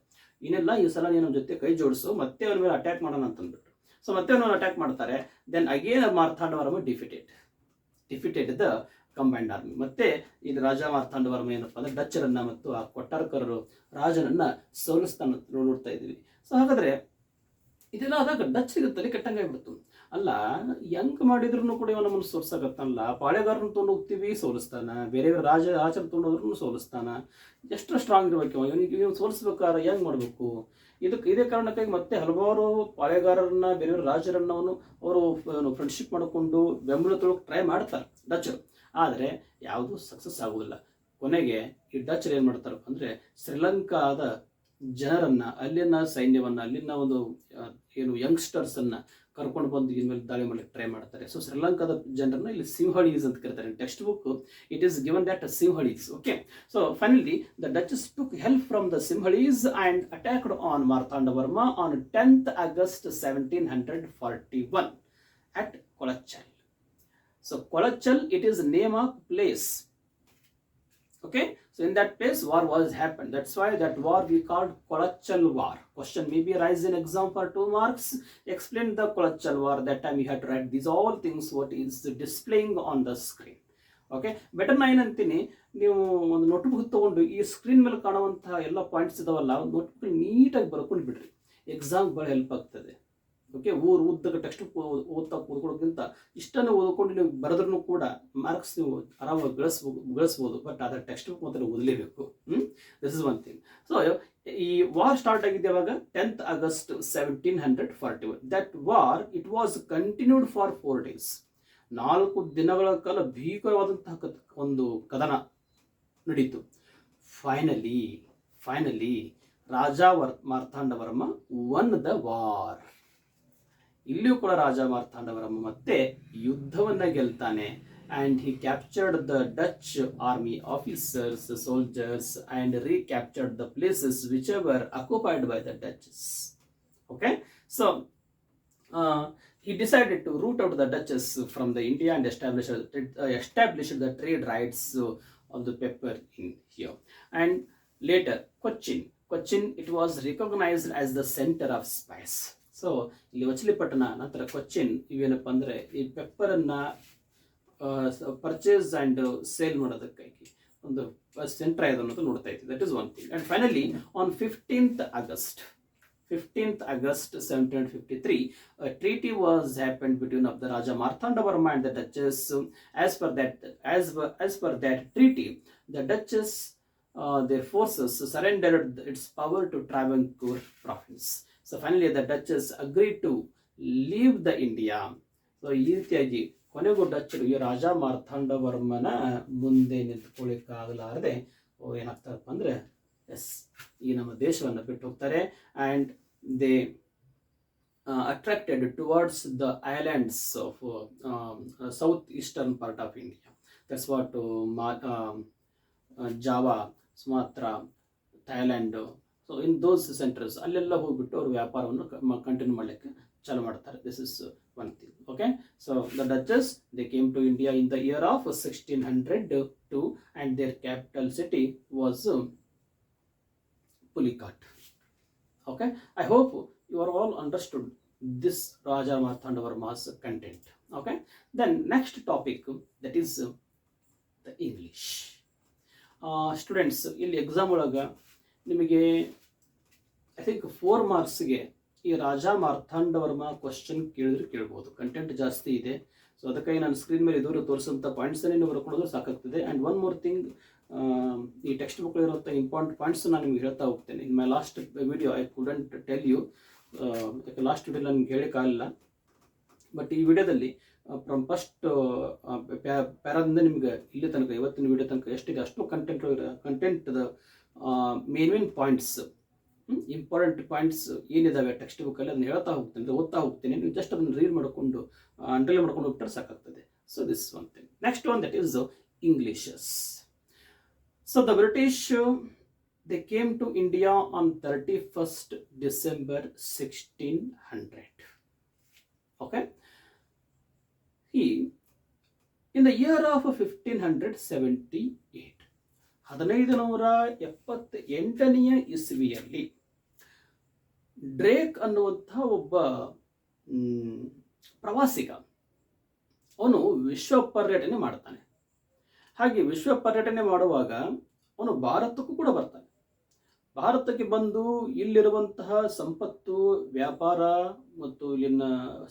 ಇನ್ನೆಲ್ಲ ಈ ಸಲ ನೀನು ಜೊತೆ ಕೈ ಜೋಡಿಸು, ಮತ್ತೆ ಅವನ ಮೇಲೆ ಅಟ್ಯಾಕ್ ಮಾಡೋಣ ಅಂತಂದ್ಬಿಟ್ಟು. ಸೊ ಮತ್ತೆ ಅವನು ಅಟ್ಯಾಕ್ ಮಾಡ್ತಾರೆ. Then again Marthanda Varma defeated the combined army. ಮತ್ತೆ ಇದು ರಾಜ ಮಾರ್ಥಾಂಡ ವರ್ಮ ಏನಪ್ಪ ಅಂದ್ರೆ ಡಚ್ಚರನ್ನ ಮತ್ತು ಆ ಕೊಟ್ಟಾರ್ಕರ್ ರಾಜನನ್ನ ಸೋಲಿಸ್ತಾನ ನೋಡ್ತಾ ಇದ್ವಿ. ಸೊ ಹಾಗಾದ್ರೆ ಇದೆಲ್ಲ ಆದಾಗ ಡಚ್ಗೆ ತಲೆ ಕೆಟ್ಟಂಗಾಗ್ಬಿಡ್ತು. ಅಲ್ಲ, ಹೆಂಗ್ ಮಾಡಿದ್ರು ಕೂಡ ಇವನ ನಮ್ಮನ್ನು ಸೋಲ್ಸಕತ್ತಲ್ಲ, ಪಾಳೆಗಾರನ ತೊಗೊಂಡು ಹೋಗ್ತೀವಿ ಸೋಲಿಸ್ತಾನ, ಬೇರೆ ರಾಜನ ತೊಗೊಂಡೋದ್ರೂ ಸೋಲಿಸ್ತಾನ, ಎಷ್ಟು ಸ್ಟ್ರಾಂಗ್ ಇರ್ಬೇಕು ಇವನು ಸೋಲಿಸ್ಬೇಕಾದ್ರೆ ಹೆಂಗ್ ಮಾಡ್ಬೇಕು? ಇದೇ ಕಾರಣಕ್ಕಾಗಿ ಮತ್ತೆ ಹಲವಾರು ಪಾಳೆಗಾರರನ್ನ ಬೇರೆ ರಾಜರನ್ನ ಅವರು ಫ್ರೆಂಡ್ಶಿಪ್ ಮಾಡಿಕೊಂಡು ಬೆಂಬಲ ತೊಳಕ್ ಟ್ರೈ ಮಾಡ್ತಾರೆ ಡಚರು. ಆದರೆ ಯಾವುದು ಸಕ್ಸಸ್ ಆಗುವುದಿಲ್ಲ. ಕೊನೆಗೆ ಈ ಡಚರ್ ಏನ್ ಮಾಡ್ತಾರೆ ಅಂದ್ರೆ ಶ್ರೀಲಂಕಾದ ಜನರನ್ನ, ಅಲ್ಲಿನ ಸೈನ್ಯವನ್ನ, ಅಲ್ಲಿನ ಒಂದು ಏನು ಯಂಗ್ಸ್ಟರ್ಸ್ ಅನ್ನ ಕರ್ಕೊಂಡು ಬಂದು ಇನ್ಮೇಲೆ ದಾಳಿ ಮಾಡಲಿಕ್ಕೆ ಟ್ರೈ ಮಾಡ್ತಾರೆ. ಸೊ ಶ್ರೀಲಂಕಾದ ಜನರನ್ನ ಇಲ್ಲಿ ಸಿಂಹಳೀಸ್ ಅಂತ ಕರೀತಾರೆ. Textbook it is given that Sinhalese. Okay, so finally the Dutches took help from the Sinhalese and attacked on Marthanda Varma on 10th August 1741 at Kolachal. So Kolachal, it is name of place. Okay, so in that place war was happened. That's why that war we called Kolachal war. Question may be arise in exam for 2 marks. Explain the Kolachal war. That time you had to write these all things what is displaying on the screen. Okay, better ನಾ ಏನಂತೀನಿ, ನೀವು ಒಂದು notebook ತಗೊಂಡು ಈ screen ಮೇಲೆ ಕಾಣುವಂತಹ ಎಲ್ಲ points ಇದಾವಲ್ಲ, ಒಂದು ನೋಟ್ಬುಕ್ ನೀಟಾಗಿ ಬರ್ಕೊಂಡು ಬಿಡ್ರಿ, ಎಕ್ಸಾಮ್ ಭಾಳ ಹೆಲ್ಪ್ ಆಗ್ತದೆ. ಓಕೆ, ಉದ್ದಕ್ಕೆ ಟೆಕ್ಸ್ಟ್ ಓದ್ತಾ ಕೂತ್ಕೊಳ್ಳೋಕ್ಕಿಂತ ಇಷ್ಟನ್ನು ಓದ್ಕೊಂಡು ನೀವು ಬರೆದ್ರೂ ಕೂಡ ಮಾರ್ಕ್ಸ್ ನೀವು ಆರಾಮಾಗಿ ಗಳಿಸ್ಬೋದು. ಬಟ್ ಅದರ ಟೆಕ್ಸ್ಟ್ ಬುಕ್ ಮಾತ್ರ ಓದಲೇಬೇಕು. This is one thing. So ಈ ವಾರ್ ಸ್ಟಾರ್ಟ್ ಆಗಿದೆ ಯಾವಾಗ? 10th August 1741. That war it was continued for 4 days. 4 ದಿನಗಳ ಕಾಲ ಭೀಕರವಾದಂತಹ ಒಂದು ಕದನ ನಡೀತು. ಫೈನಲಿ ರಾಜ Marthanda Varma won the war. ಇಲ್ಲಿಯೂ ಕೂಡ ರಾಜ ಮಾರ್ಥಾಂಡ ವರ್ಮ ಮತ್ತೆ ಯುದ್ಧವನ್ನ ಗೆಲ್ತಾನೆ. and he captured the Dutch army officers, soldiers, and recaptured the places which were occupied by the Dutches. Okay, so he decided to root out the Dutches from the India and established the trade rights of the pepper in here. And later Cochin, it was recognized as the center of spice. So ಇಲ್ಲಿ ಮಚಿಲಿಪಟ್ಟಣ ನಂತರ ಕೊಚ್ಚಿನ್ ಇವೇನಪ್ಪ ಅಂದರೆ ಈ ಪೆಪ್ಪರನ್ನು purchase and sale ಮಾಡೋದಕ್ಕಾಗಿ ಒಂದು centre ಆಗಿದೆ ಅನ್ನೋದು ನೋಡ್ತಾ ಇದ್ದೀವಿ. That is one thing. And finally on 15th August 1753 a treaty was happened between of the Raja Marthanda Varma and the Duchess. As per that treaty, the Duchess their forces surrendered its power to Travancore province. So finally the Duchess agreed to leave the India. So ಈ ರೀತಿಯಾಗಿ ಕೊನೆಗೂ ಡಚ್ಚರು ಈ ರಾಜ ಮಾರ್ಥಾಂಡ ವರ್ಮನ ಮುಂದೆ ನಿಂತ್ಕೊಳ್ಳಿಕ್ಕಾಗಲಾರದೆ ಏನಾಗ್ತಾರಪ್ಪ ಅಂದರೆ ಈ ನಮ್ಮ ದೇಶವನ್ನು ಬಿಟ್ಟು ಹೋಗ್ತಾರೆ. And they attracted towards the islands of south eastern part of India. That's what Java, Sumatra, Thailand. So in those centres ಅಲ್ಲೆಲ್ಲ ಹೋಗ್ಬಿಟ್ಟು ಅವರು ವ್ಯಾಪಾರವನ್ನು ಕಂಟಿನ್ಯೂ ಮಾಡಲಿಕ್ಕೆ ಚಾಲು ಮಾಡ್ತಾರೆ. This is one thing. Okay, so the Dutches they came to India in the year of 1602 and their capital city was Pulicat. Okay, I hope you are all understood this Raja Marthanda Varma's content. Okay, then next topic, that is the English. Students ಇಲ್ಲಿ exam ಒಳಗೆ ನಿಮಗೆ I think 4 ಮಾರ್ಕ್ಸ್ಗೆ ಈ Raja ಮಾರ್ಥಾಂಡ Varma question ಕೇಳಿದ್ರೆ ಕೇಳ್ಬೋದು. Content ಜಾಸ್ತಿ ಇದೆ, so ಅದಕ್ಕಾಗಿ ನಾನು ಸ್ಕ್ರೀನ್ ಮೇಲೆ ಇದುವರೆಗೆ ತೋರಿಸೋಂಥ ಪಾಯಿಂಟ್ಸನ್ನೇ ನೀವು ಬರ್ಕೊಳ್ಳೋದು ಸಾಕಾಗ್ತದೆ. ಆ್ಯಂಡ್ ಒನ್ ಮೋರ್ ಥಿಂಗ್, ಈ ಟೆಕ್ಸ್ಟ್ ಬುಕ್ಕಲ್ಲಿರುವಂಥ ಇಂಪಾರ್ಟೆಂಟ್ ಪಾಯಿಂಟ್ಸ್ ನಾನು ನಿಮ್ಗೆ ಹೇಳ್ತಾ ಹೋಗ್ತೇನೆ. In my last video I couldn't tell you, ಯಾಕೆ ಲಾಸ್ಟ್ ವಿಡಿಯೋ ನನಗೆ ಹೇಳೋಕ್ಕಾಗಲ್ಲ. ಬಟ್ ಈ ವಿಡಿಯೋದಲ್ಲಿ ಫ್ರಮ್ ಫಸ್ಟ್ ಪ್ಯಾರಾದಿಂದ ನಿಮ್ಗೆ ಇಲ್ಲಿ ತನಕ ಇವತ್ತಿನ ವಿಡಿಯೋ ತನಕ ಎಷ್ಟಿದೆ ಅಷ್ಟು ಕಂಟೆಂಟ್ದ ಮೇನ್ ಪಾಯಿಂಟ್ಸ್, ಇಂಪಾರ್ಟೆಂಟ್ ಪಾಯಿಂಟ್ಸ್ ಏನಿದಾವೆ ಟೆಕ್ಸ್ಟ್ ಬುಕ್ಕಲ್ಲಿ ಅದನ್ನ ಹೇಳ್ತಾ ಹೋಗ್ತೇನೆ, ಓದ್ತಾ ಹೋಗ್ತೇನೆ. ನೀವು ಜಸ್ಟ್ ಅದನ್ನು ರೀಡ್ ಮಾಡಿಕೊಂಡು ಅಂಡರ್ಲೈನ್ ಮಾಡ್ಕೊಂಡು ಹೋಗ್ಬಿಟ್ರೆ ಸಾಕಾಗ್ತದೆ. So this one thing. Next one that is Englishes. So the British they came to India on 31st December 1600. Okay. In the year of 1578, 1578ನೆಯ ಇಸ್ವಿಯಲ್ಲಿ ಡ್ರೇಕ್ ಅನ್ನುವಂಥ ಒಬ್ಬ ಪ್ರವಾಸಿಗ ಅವನು ವಿಶ್ವ ಪರ್ಯಟನೆ ಮಾಡ್ತಾನೆ. ಹಾಗೆ ವಿಶ್ವ ಪರ್ಯಟನೆ ಮಾಡುವಾಗ ಅವನು ಭಾರತಕ್ಕೂ ಕೂಡ ಬರ್ತಾನೆ. ಭಾರತಕ್ಕೆ ಬಂದು ಇಲ್ಲಿರುವಂತಹ ಸಂಪತ್ತು, ವ್ಯಾಪಾರ ಮತ್ತು ಇಲ್ಲಿನ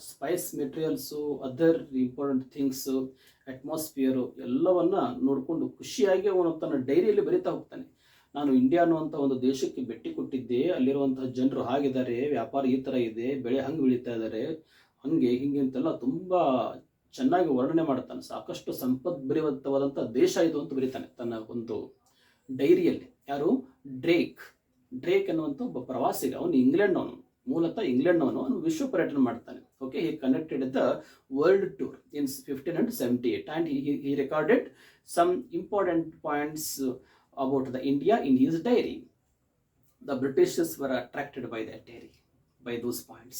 Spice materials, other important things, atmosphere ಎಲ್ಲವನ್ನ ನೋಡಿಕೊಂಡು ಖುಷಿಯಾಗಿ ಅವನು ತನ್ನ ಡೈರಿಯಲ್ಲಿ ಬರೀತಾ ಹೋಗ್ತಾನೆ. ನಾನು ಇಂಡಿಯಾ ಅನ್ನುವಂಥ ಒಂದು ದೇಶಕ್ಕೆ ಭೇಟಿ ಕೊಟ್ಟಿದ್ದೆ, ಅಲ್ಲಿರುವಂತಹ ಜನರು ಹಾಗಿದ್ದಾರೆ, ವ್ಯಾಪಾರ ಈ ಥರ ಇದೆ, ಬೆಳೆ ಹಂಗೆ ಬೆಳೀತಾ ಇದ್ದಾರೆ, ಹಂಗೆ ಹಿಂಗೆ ಅಂತೆಲ್ಲ ತುಂಬ ಚೆನ್ನಾಗಿ ವರ್ಣನೆ ಮಾಡ್ತಾನೆ. ಸಾಕಷ್ಟು ಸಂಪದ್ಭರಿತವಾದಂಥ ದೇಶ ಇದು ಅಂತ ಬರೀತಾನೆ ತನ್ನ ಒಂದು ಡೈರಿಯಲ್ಲಿ. ಯಾರು? ಡ್ರೇಕ್ ಅನ್ನುವಂಥ ಒಬ್ಬ ಪ್ರವಾಸಿಗ. ಅವನು ಇಂಗ್ಲೆಂಡ್ನವನು, ಮೂಲತಃ ಇಂಗ್ಲೆಂಡ್ನವನು. ಅವನು ವಿಶ್ವ ಪರ್ಯಟನೆ ಮಾಡ್ತಾನೆ. Okay, he connected the world tour in 1578 and he recorded some important points about the India in his diary. The Britishers were attracted by that diary, by those points.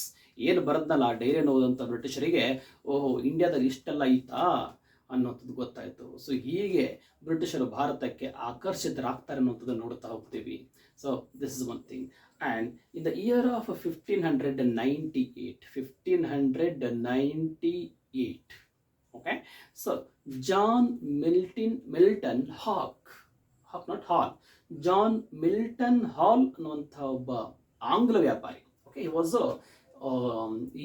ಏನು ಬರದ್ನಲ್ಲ ಆ ಡೈರಿ ಅನ್ನೋದಂಥ ಬ್ರಿಟಿಷರಿಗೆ, ಓಹೋ ಇಂಡಿಯಾದಲ್ಲಿ ಇಷ್ಟೆಲ್ಲ ಐತಾ ಅನ್ನೋಂಥದ್ದು ಗೊತ್ತಾಯಿತು. ಸೊ ಹೀಗೆ ಬ್ರಿಟಿಷರು ಭಾರತಕ್ಕೆ ಆಕರ್ಷಿತರಾಗ್ತಾರೆ ಅನ್ನೋಂಥದ್ದನ್ನು ನೋಡ್ತಾ ಹೋಗ್ತೀವಿ. So this is one thing. And in the year of 1598, okay, so John Milton Hall ಅನ್ನುವಂಥ ಒಬ್ಬ ಆಂಗ್ಲ ವ್ಯಾಪಾರಿ. Okay, he was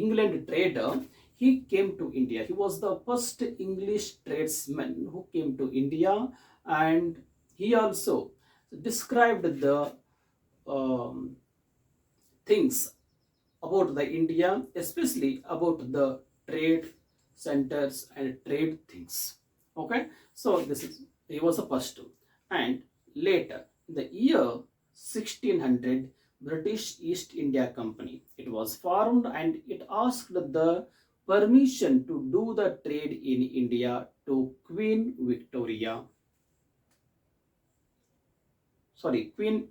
England trader. He came to India. He was the first English tradesman who came to India, and he also described the things about the India, especially about the trade centers and trade things. Okay, so he was the first. And later, in the year 1600, British East India Company, it was formed, and it asked the permission to do the trade in India to Queen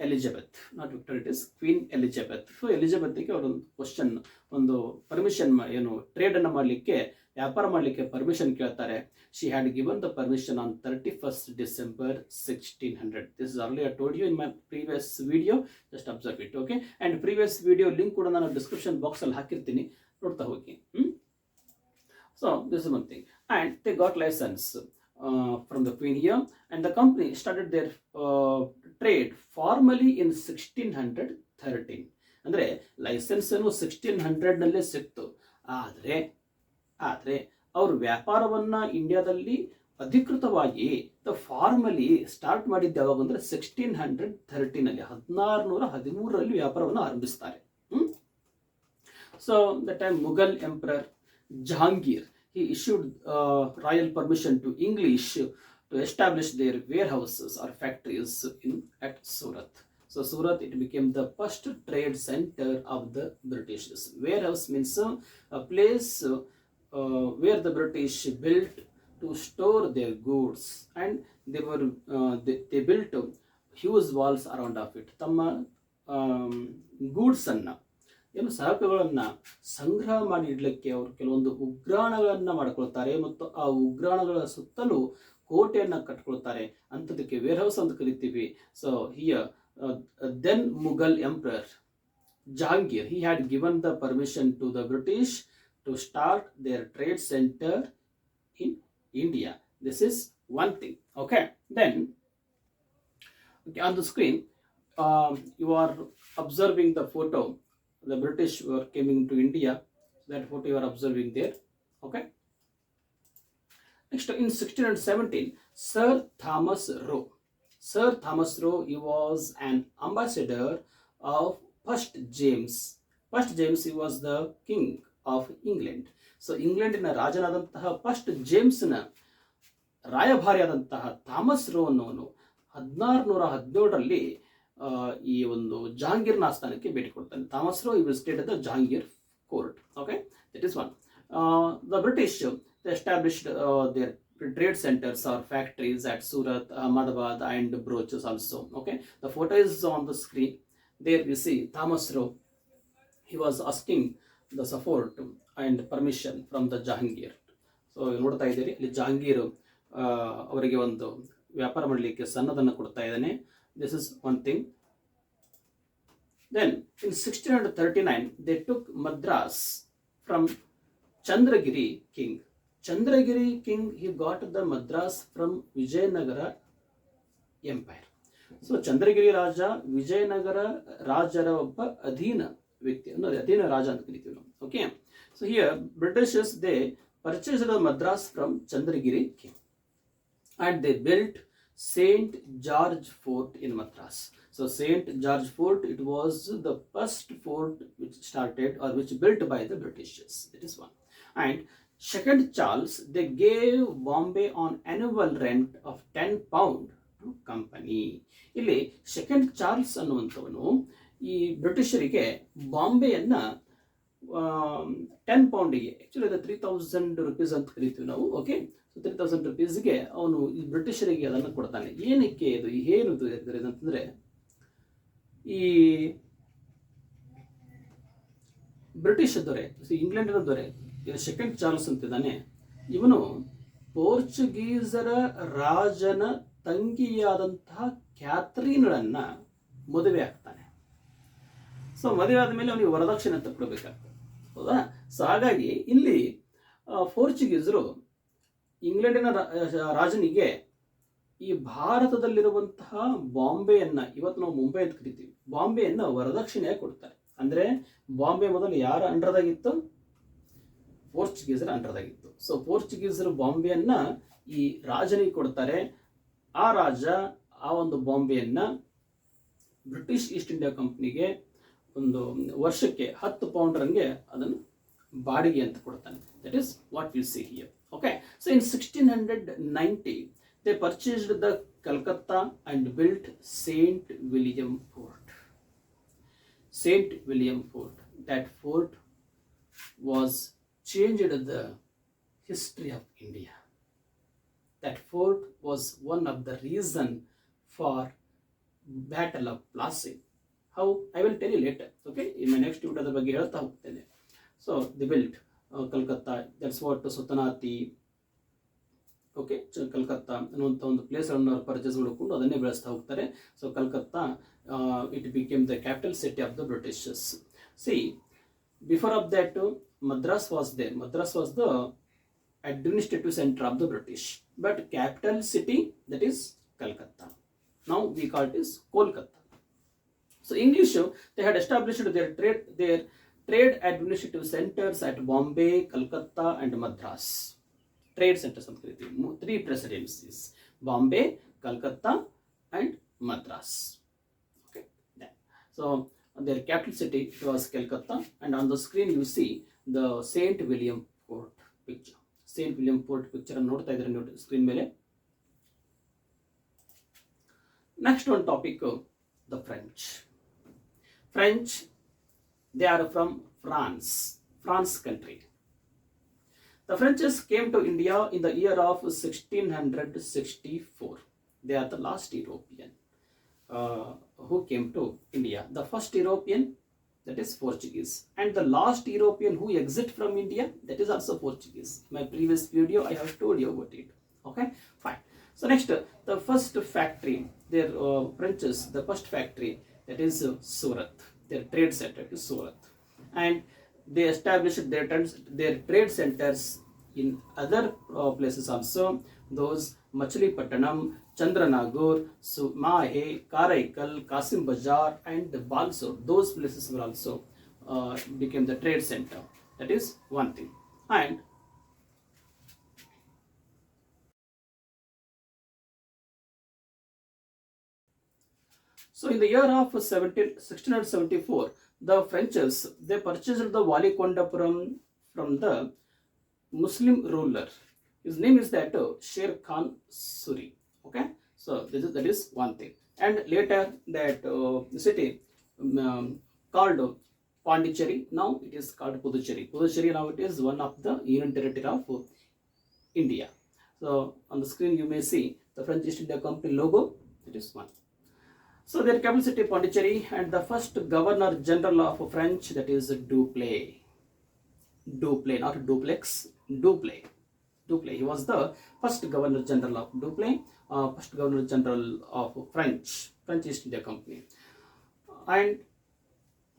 Elizabeth, not Victoria, it is Queen Elizabeth. So ಎಲಿಜಬೆತ್ಗೆ ಅವರೊಂದು question, ಒಂದು permission, ಏನು trade ಅನ್ನು ಮಾಡಲಿಕ್ಕೆ, ವ್ಯಾಪಾರ ಮಾಡಲಿಕ್ಕೆ permission ಕೇಳ್ತಾರೆ. She had given the permission on 31st December 1600. This is earlier I told you in my previous video, just observe it. Okay, and previous video link ಕೂಡ ನಾನು ಡಿಸ್ಕ್ರಿಪ್ಷನ್ ಬಾಕ್ಸ್ ಅಲ್ಲಿ ಹಾಕಿರ್ತೀನಿ, ನೋಡ್ತಾ ಹೋಗಿ. So this is one thing. And they got license from the Queen here, and the company started their trade formally in 1613. ಅಂದರೆ licence ಅನ್ನು 1600 ಸಿಕ್ತು. ಆದರೆ ಅವರು ವ್ಯಾಪಾರವನ್ನ ಇಂಡಿಯಾದಲ್ಲಿ ಅಧಿಕೃತವಾಗಿ ಫಾರ್ಮಲಿ ಸ್ಟಾರ್ಟ್ ಮಾಡಿದ್ದು ಯಾವಾಗ ಅಂದರೆ 1613 1613 ವ್ಯಾಪಾರವನ್ನು ಆರಂಭಿಸ್ತಾರೆ. So the time Mughal emperor Jahangir, he issued royal permission to English to establish their warehouses or factories at Surat. So Surat, it became the first trade center of the British. Warehouse means a place where the British built to store their goods, and they built huge walls around of it. ತಮ್ಮ goods ಅನ್ನ, ಏನು ಸರಕುಗಳನ್ನು ಸಂಗ್ರಹ ಮಾಡಿ ಇಡಲಿಕ್ಕೆ ಅವರು ಕೆಲವೊಂದು ಉಗ್ರಾಣಗಳನ್ನು ಮಾಡ್ಕೊಳ್ತಾರೆ, ಮತ್ತು ಆ ಉಗ್ರಾಣಗಳ ಸುತ್ತಲೂ ಕೋಟೆಯನ್ನು ಕಟ್ಕೊಳ್ತಾರೆ. ಅಂಥದಕ್ಕೆ ವೇರ್ ಹೌಸ್ ಅಂತ ಕರಿತೀವಿ. So here then Mughal emperor Jahangir, he had given the permission to the British to start their trade center in India. This is one thing. Okay, then Okay, on the screen, you are observing the photo. The British were coming to India. That photo you are observing there. Okay. Next, in 1617, Sir Thomas Roe. Sir Thomas Roe, he was an ambassador of first James. First James, he was the king of England. So England in ರಾಜನಾದಂತಹ first ಜೇಮ್ಸ್ನ ರಾಯಭಾರಿಯಾದಂತಹ Thomas Roe ಅನ್ನೋನು 1617ರಲ್ಲಿ ಈ ಒಂದು ಜಹಾಂಗೀರ್ನ ಆಸ್ಥಾನಕ್ಕೆ ಭೇಟಿ ಕೊಡ್ತಾನೆ. ಥಾಮಸ್ ರೋ ಈ state the Jahangir court. Okay, that is one. The British they established their trade centers or factories at Surat, Ahmedabad and Broches also. Okay, the photo is on the screen. There we see Thomas Roe. He was asking the support and permission from the Jahangir. So ನೋಡ್ತಾ ಇದ್ದೀರಿ ಇಲ್ಲಿ ಜಹಾಂಗೀರ್ ಅವರಿಗೆ ಒಂದು ವ್ಯಾಪಾರ ಮಾಡಲಿಕ್ಕೆ ಸನ್ನದನ್ನು ಕೊಡ್ತಾ ಇದ್ದಾನೆ. This is one thing. Then in 1639 they took Madras from Chandragiri king. Chandragiri king, he got the Madras from Vijayanagara empire. So Chandragiri Raja Vijayanagara ರಾಜರ ಒಬ್ಬ ಅಧೀನ ವ್ಯಕ್ತಿ, ಅಂದ್ರೆ ಅಧೀನ ರಾಜ ಅಂತ ಕರಿತೀವಿ ನಾವು. Okay, so here Britishers they purchased the Madras from Chandragiri king and they built St. George Fort in Madras. So St. George Fort, it was the first fort which started or which built by the Britishers. That is one. And second Charles, they gave Bombay on annual rent of 10 pound to company. ಇಲ್ಲಿ second Charles ಅನ್ನುವಂಥವನು ಈ ಬ್ರಿಟಿಷರಿಗೆ ಬಾಂಬೆಯನ್ನ 10 ಪೌಂಡಿಗೆ, actually ಅದು 3000 rupees ಅಂತ ಕರಿತೀವಿ ನಾವು. Okay, so 3000 rupeesಗೆ ಅವನು ಈ ಬ್ರಿಟಿಷರಿಗೆ ಅದನ್ನು ಕೊಡ್ತಾನೆ. ಏನಕ್ಕೆ ಇದು ಏನು ಅಂತಂದ್ರೆ, ಈ ಬ್ರಿಟಿಷ್ ದೊರೆ, ಇಂಗ್ಲೆಂಡಿನ ದೊರೆ ಸೆಕೆಂಡ್ ಚಾರ್ಲ್ಸ್ ಅಂತಿದ್ದಾನೆ, ಇವನು ಪೋರ್ಚುಗೀಸರ ರಾಜನ ತಂಗಿಯಾದಂತಹ ಕ್ಯಾಥರೀನ್ಗಳನ್ನ ಮದುವೆ ಆಗ್ತಾನೆ. ಸೊ ಮದುವೆ ಆದಮೇಲೆ ಅವನಿಗೆ ವರದಕ್ಷಿಣೆ ಅಂತ ಕೊಡಬೇಕಾಗ್ತದೆ, ಹೌದಾ? ಸೊ ಹಾಗಾಗಿ ಇಲ್ಲಿ ಪೋರ್ಚುಗೀಸರು ಇಂಗ್ಲೆಂಡಿನ ರಾಜನಿಗೆ ಈ ಭಾರತದಲ್ಲಿರುವಂತಹ ಬಾಂಬೆಯನ್ನ, ಇವತ್ತು ನಾವು ಮುಂಬೈ ಅಂತ ಕರಿತೀವಿ, ಬಾಂಬೆಯನ್ನ ವರದಕ್ಷಿಣೆಯಾಗಿ ಕೊಡ್ತಾರೆ. ಅಂದ್ರೆ ಬಾಂಬೆ ಮೊದಲು ಯಾರ ಅಂಡರ್ದಾಗಿತ್ತು? ಪೋರ್ಚುಗೀಸರ ಅಂಡರ್ದಾಗಿತ್ತು. ಸೊ ಪೋರ್ಚುಗೀಸರು ಬಾಂಬೆಯನ್ನ ಈ ರಾಜನಿಗೆ ಕೊಡ್ತಾರೆ. ಆ ರಾಜ ಆ ಒಂದು ಬಾಂಬೆಯನ್ನ ಬ್ರಿಟಿಷ್ ಈಸ್ಟ್ ಇಂಡಿಯಾ ಕಂಪ್ನಿಗೆ ಒಂದು ವರ್ಷಕ್ಕೆ 10 ಪೌಂಡ್ರಂಗೆ ಅದನ್ನು ಬಾಡಿಗೆ ಅಂತ ಕೊಡ್ತಾನೆ. That is what we see here. Okay, so in 1690 they purchased the Calcutta and built St. William Fort. St. William Fort. That fort was changed the history of India. That fort was one of the reason for Battle of Plassey. How? I will tell you later. Okay, in my next video the ಬಗ್ಗೆ ಹೇಳ್ತಾ ಹೋಗ್ತೇನೆ. So they built Calcutta. That's what Sutanati. Okay, Calcutta ಅನ್ನುವಂಥ ಒಂದು ಪ್ಲೇಸನ್ನು ಅವರು purchase ಮಾಡಿಕೊಂಡು ಅದನ್ನೇ ಬೆಳೆಸ್ತಾ ಹೋಗ್ತಾರೆ. So Calcutta it became the capital city of the britishers. See, before of that Madras was there. Madras was the administrative centre of the British, but capital city that is Calcutta. Now we call it is Kolkata. So English they had established their trade administrative centers at Bombay, Calcutta and Madras. Trade centers ಅಂತ ಕರಿತೀವಿ. 3 presidencies: Bombay, Calcutta and Madras. Okay, so their capital city was Calcutta, and on the screen you see the St. William Fort picture. St. William Fort picture ಅನ್ನು ನೋಡ್ತಾ ಇದ್ದೀರಾ ನೀವು screen ಮೇಲೆ. Next one topic, the French. French, they are from France country. The French came to India in the year of 1664. They are the last European who came to India. The first European, that is Portuguese, and the last European who exit from India, that is also Portuguese. In my previous video I have told you about it. Okay, fine. So next, the first factory, their French's, the first factory, that is Surat. Their trade center is Surat, and they established their trade centers in other places also. Those Machilipattanam, Chandranagar, Mahe, Karaikal, Kasim Bazar, and Balsor. Those places were also became the trade center. That is one thing. And so in the year of 1674, the Frenchers they purchased the Valikondapuram from the Muslim ruler. His name is that Sher Khan Suri. Okay, so that is one thing. And later that city called Pondicherry. Now it is called Puducherry. Puducherry now it is one of the union territory of India. So on the screen you may see the French East India Company logo. It is one. So their capital city Pondicherry, and the first Governor General of French, that is Dupleix. Dupleix, not duplex. Dupleix. Dupleix. He was the first Governor General of Dupleix, first Governor General of French East India Company, and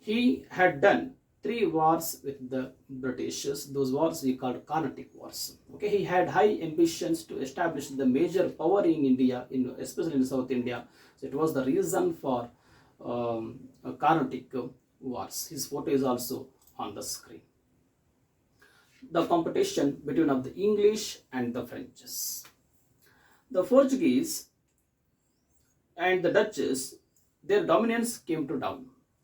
he had done 3 wars with the Britishers. Those wars we called Carnatic Wars. Okay, he had high ambitions to establish the major power in India, especially in South India. So it was the reason for Carnatic Wars. His photo is also on the screen. The competition between of the English and the Frenches. The Portuguese and the Dutches, their dominance came to down.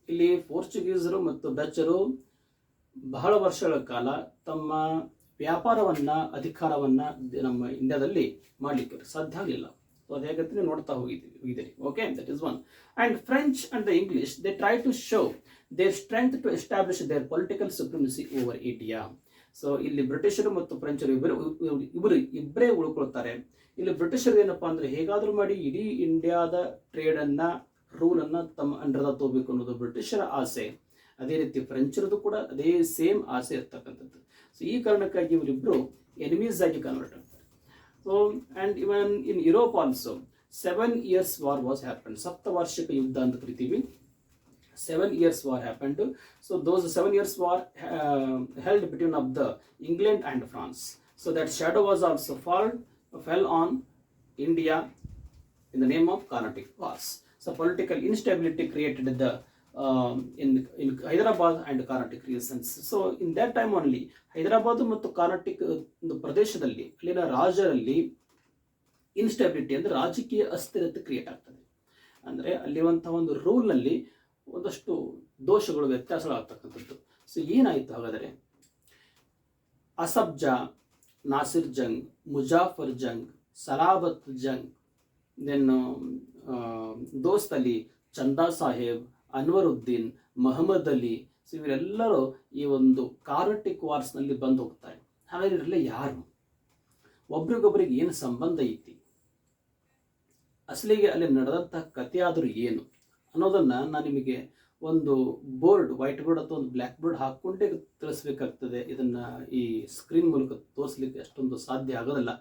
ಇಲ್ಲಿ ಪೋರ್ಚುಗೀಸರು ಮತ್ತು ಡಚ್ಚರು ಬಹಳ ವರ್ಷಗಳ ಕಾಲ ತಮ್ಮ ವ್ಯಾಪಾರವನ್ನ ಅಧಿಕಾರವನ್ನ ನಮ್ಮ ಇಂಡಿಯಾದಲ್ಲಿ ಮಾಡಲಿಕ್ಕೆ ಸಾಧ್ಯ ಆಗಲಿಲ್ಲ. ಸೊ ಅದೇ ಗತಿನೇ ನೋಡ್ತಾ ಹೋಗಿದ್ದೀರಿ. Okay, that is one. And French and the English they try to show their strength to establish their political supremacy over India. So ಇಲ್ಲಿ ಬ್ರಿಟಿಷರು ಮತ್ತು ಫ್ರೆಂಚರು ಇಬ್ಬರೇ ಉಳ್ಕೊಳ್ತಾರೆ. ಇಲ್ಲಿ ಬ್ರಿಟಿಷರು ಏನಪ್ಪಾ ಅಂದ್ರೆ ಹೇಗಾದ್ರೂ ಮಾಡಿ ಇಡೀ ಇಂಡಿಯಾದ ಟ್ರೇಡ್ ಅನ್ನ ರೂಲ್ ಅನ್ನ ತಮ್ಮ ಅಂಡರ್ ತಗೋಬೇಕು ಅನ್ನೋದು ಬ್ರಿಟಿಷರ ಆಸೆ. ಅದೇ ರೀತಿ ಫ್ರೆಂಚರದು ಕೂಡ ಅದೇ ಸೇಮ್ ಆಸೆ ಇರ್ತಕ್ಕಂಥದ್ದು. ಸೊ ಈ ಕಾರಣಕ್ಕಾಗಿ ಇವರಿಬ್ರು ಎನಿಮೀಸ್ ಆಗಿ ಕನ್ವರ್ಟ್ ಆಗ್ತಾರೆ. So and even in Europe also 7 years war was happened. ಸಪ್ತವಾರ್ಷಿಕ ಯುದ್ಧ ಅಂತ ಕರಿತೀವಿ. 7 years war happened. So those 7 years war held between of the England and France. So that shadow was also fell on India in the name of Carnatic Wars. So political instability created in Hyderabad and Carnatic regions. So in that time only Hyderabad ಮತ್ತು ಕಾರ್ನಾಟಿಕ್ ಒಂದು ಪ್ರದೇಶದಲ್ಲಿ ಅಲ್ಲಿನ ರಾಜರಲ್ಲಿ instability ಅಂದ್ರೆ ರಾಜಕೀಯ ಅಸ್ಥಿರತೆ create ಆಗ್ತದೆ. ಅಂದ್ರೆ ಅಲ್ಲಿರುವಂತಹ ಒಂದು ರೂಲ್ ನಲ್ಲಿ ಒಂದಷ್ಟು ದೋಷಗಳು ವ್ಯತ್ಯಾಸಗಳಾಗ್ತಕ್ಕಂಥದ್ದು. ಸೊ ಏನಾಯ್ತು ಹಾಗಾದರೆ, ಅಸಬ್ ಜಾ, ನಾಸಿರ್ ಜಂಗ್, ಮುಜಾಫರ್ ಜಂಗ್, ಸಲಾಬತ್ ಜಂಗ್, ದೆನ್ ದೋಸ್ತ್ ಅಲಿ, ಚಂದಾ ಸಾಹೇಬ್, ಅನ್ವರುದ್ದೀನ್, ಮೊಹಮ್ಮದ್ ಅಲಿ, ಸೊ ಇವರೆಲ್ಲರೂ ಈ ಒಂದು ಕಾರ್ನಾಟಿಕ್ ವಾರ್ಸ್ ನಲ್ಲಿ ಬಂದು ಹೋಗ್ತಾರೆ. ಹಾಗಾದ್ರೆ ಇವರೆಲ್ಲ ಯಾರು, ಒಬ್ರಿಗೊಬ್ರಿಗೆ ಏನು ಸಂಬಂಧ ಐತಿ, ಅಸಲಿಗೆ ಅಲ್ಲಿ ನಡೆದಂತಹ ಕಥೆ ಆದರೂ ಏನು ಅನ್ನೋದನ್ನ ನಾನು ನಿಮಗೆ ಒಂದು ಬೋರ್ಡ್, ವೈಟ್ ಬೋರ್ಡ್ ಅಥವಾ ಒಂದು ಬ್ಲ್ಯಾಕ್ ಬೋರ್ಡ್ ಹಾಕ್ಕೊಂಡೇ ತಿಳಿಸ್ಬೇಕಾಗ್ತದೆ. ಇದನ್ನ ಈ ಸ್ಕ್ರೀನ್ ಮೂಲಕ ತೋರಿಸ್ಲಿಕ್ಕೆ ಅಷ್ಟೊಂದು ಸಾಧ್ಯ ಆಗೋದಿಲ್ಲ.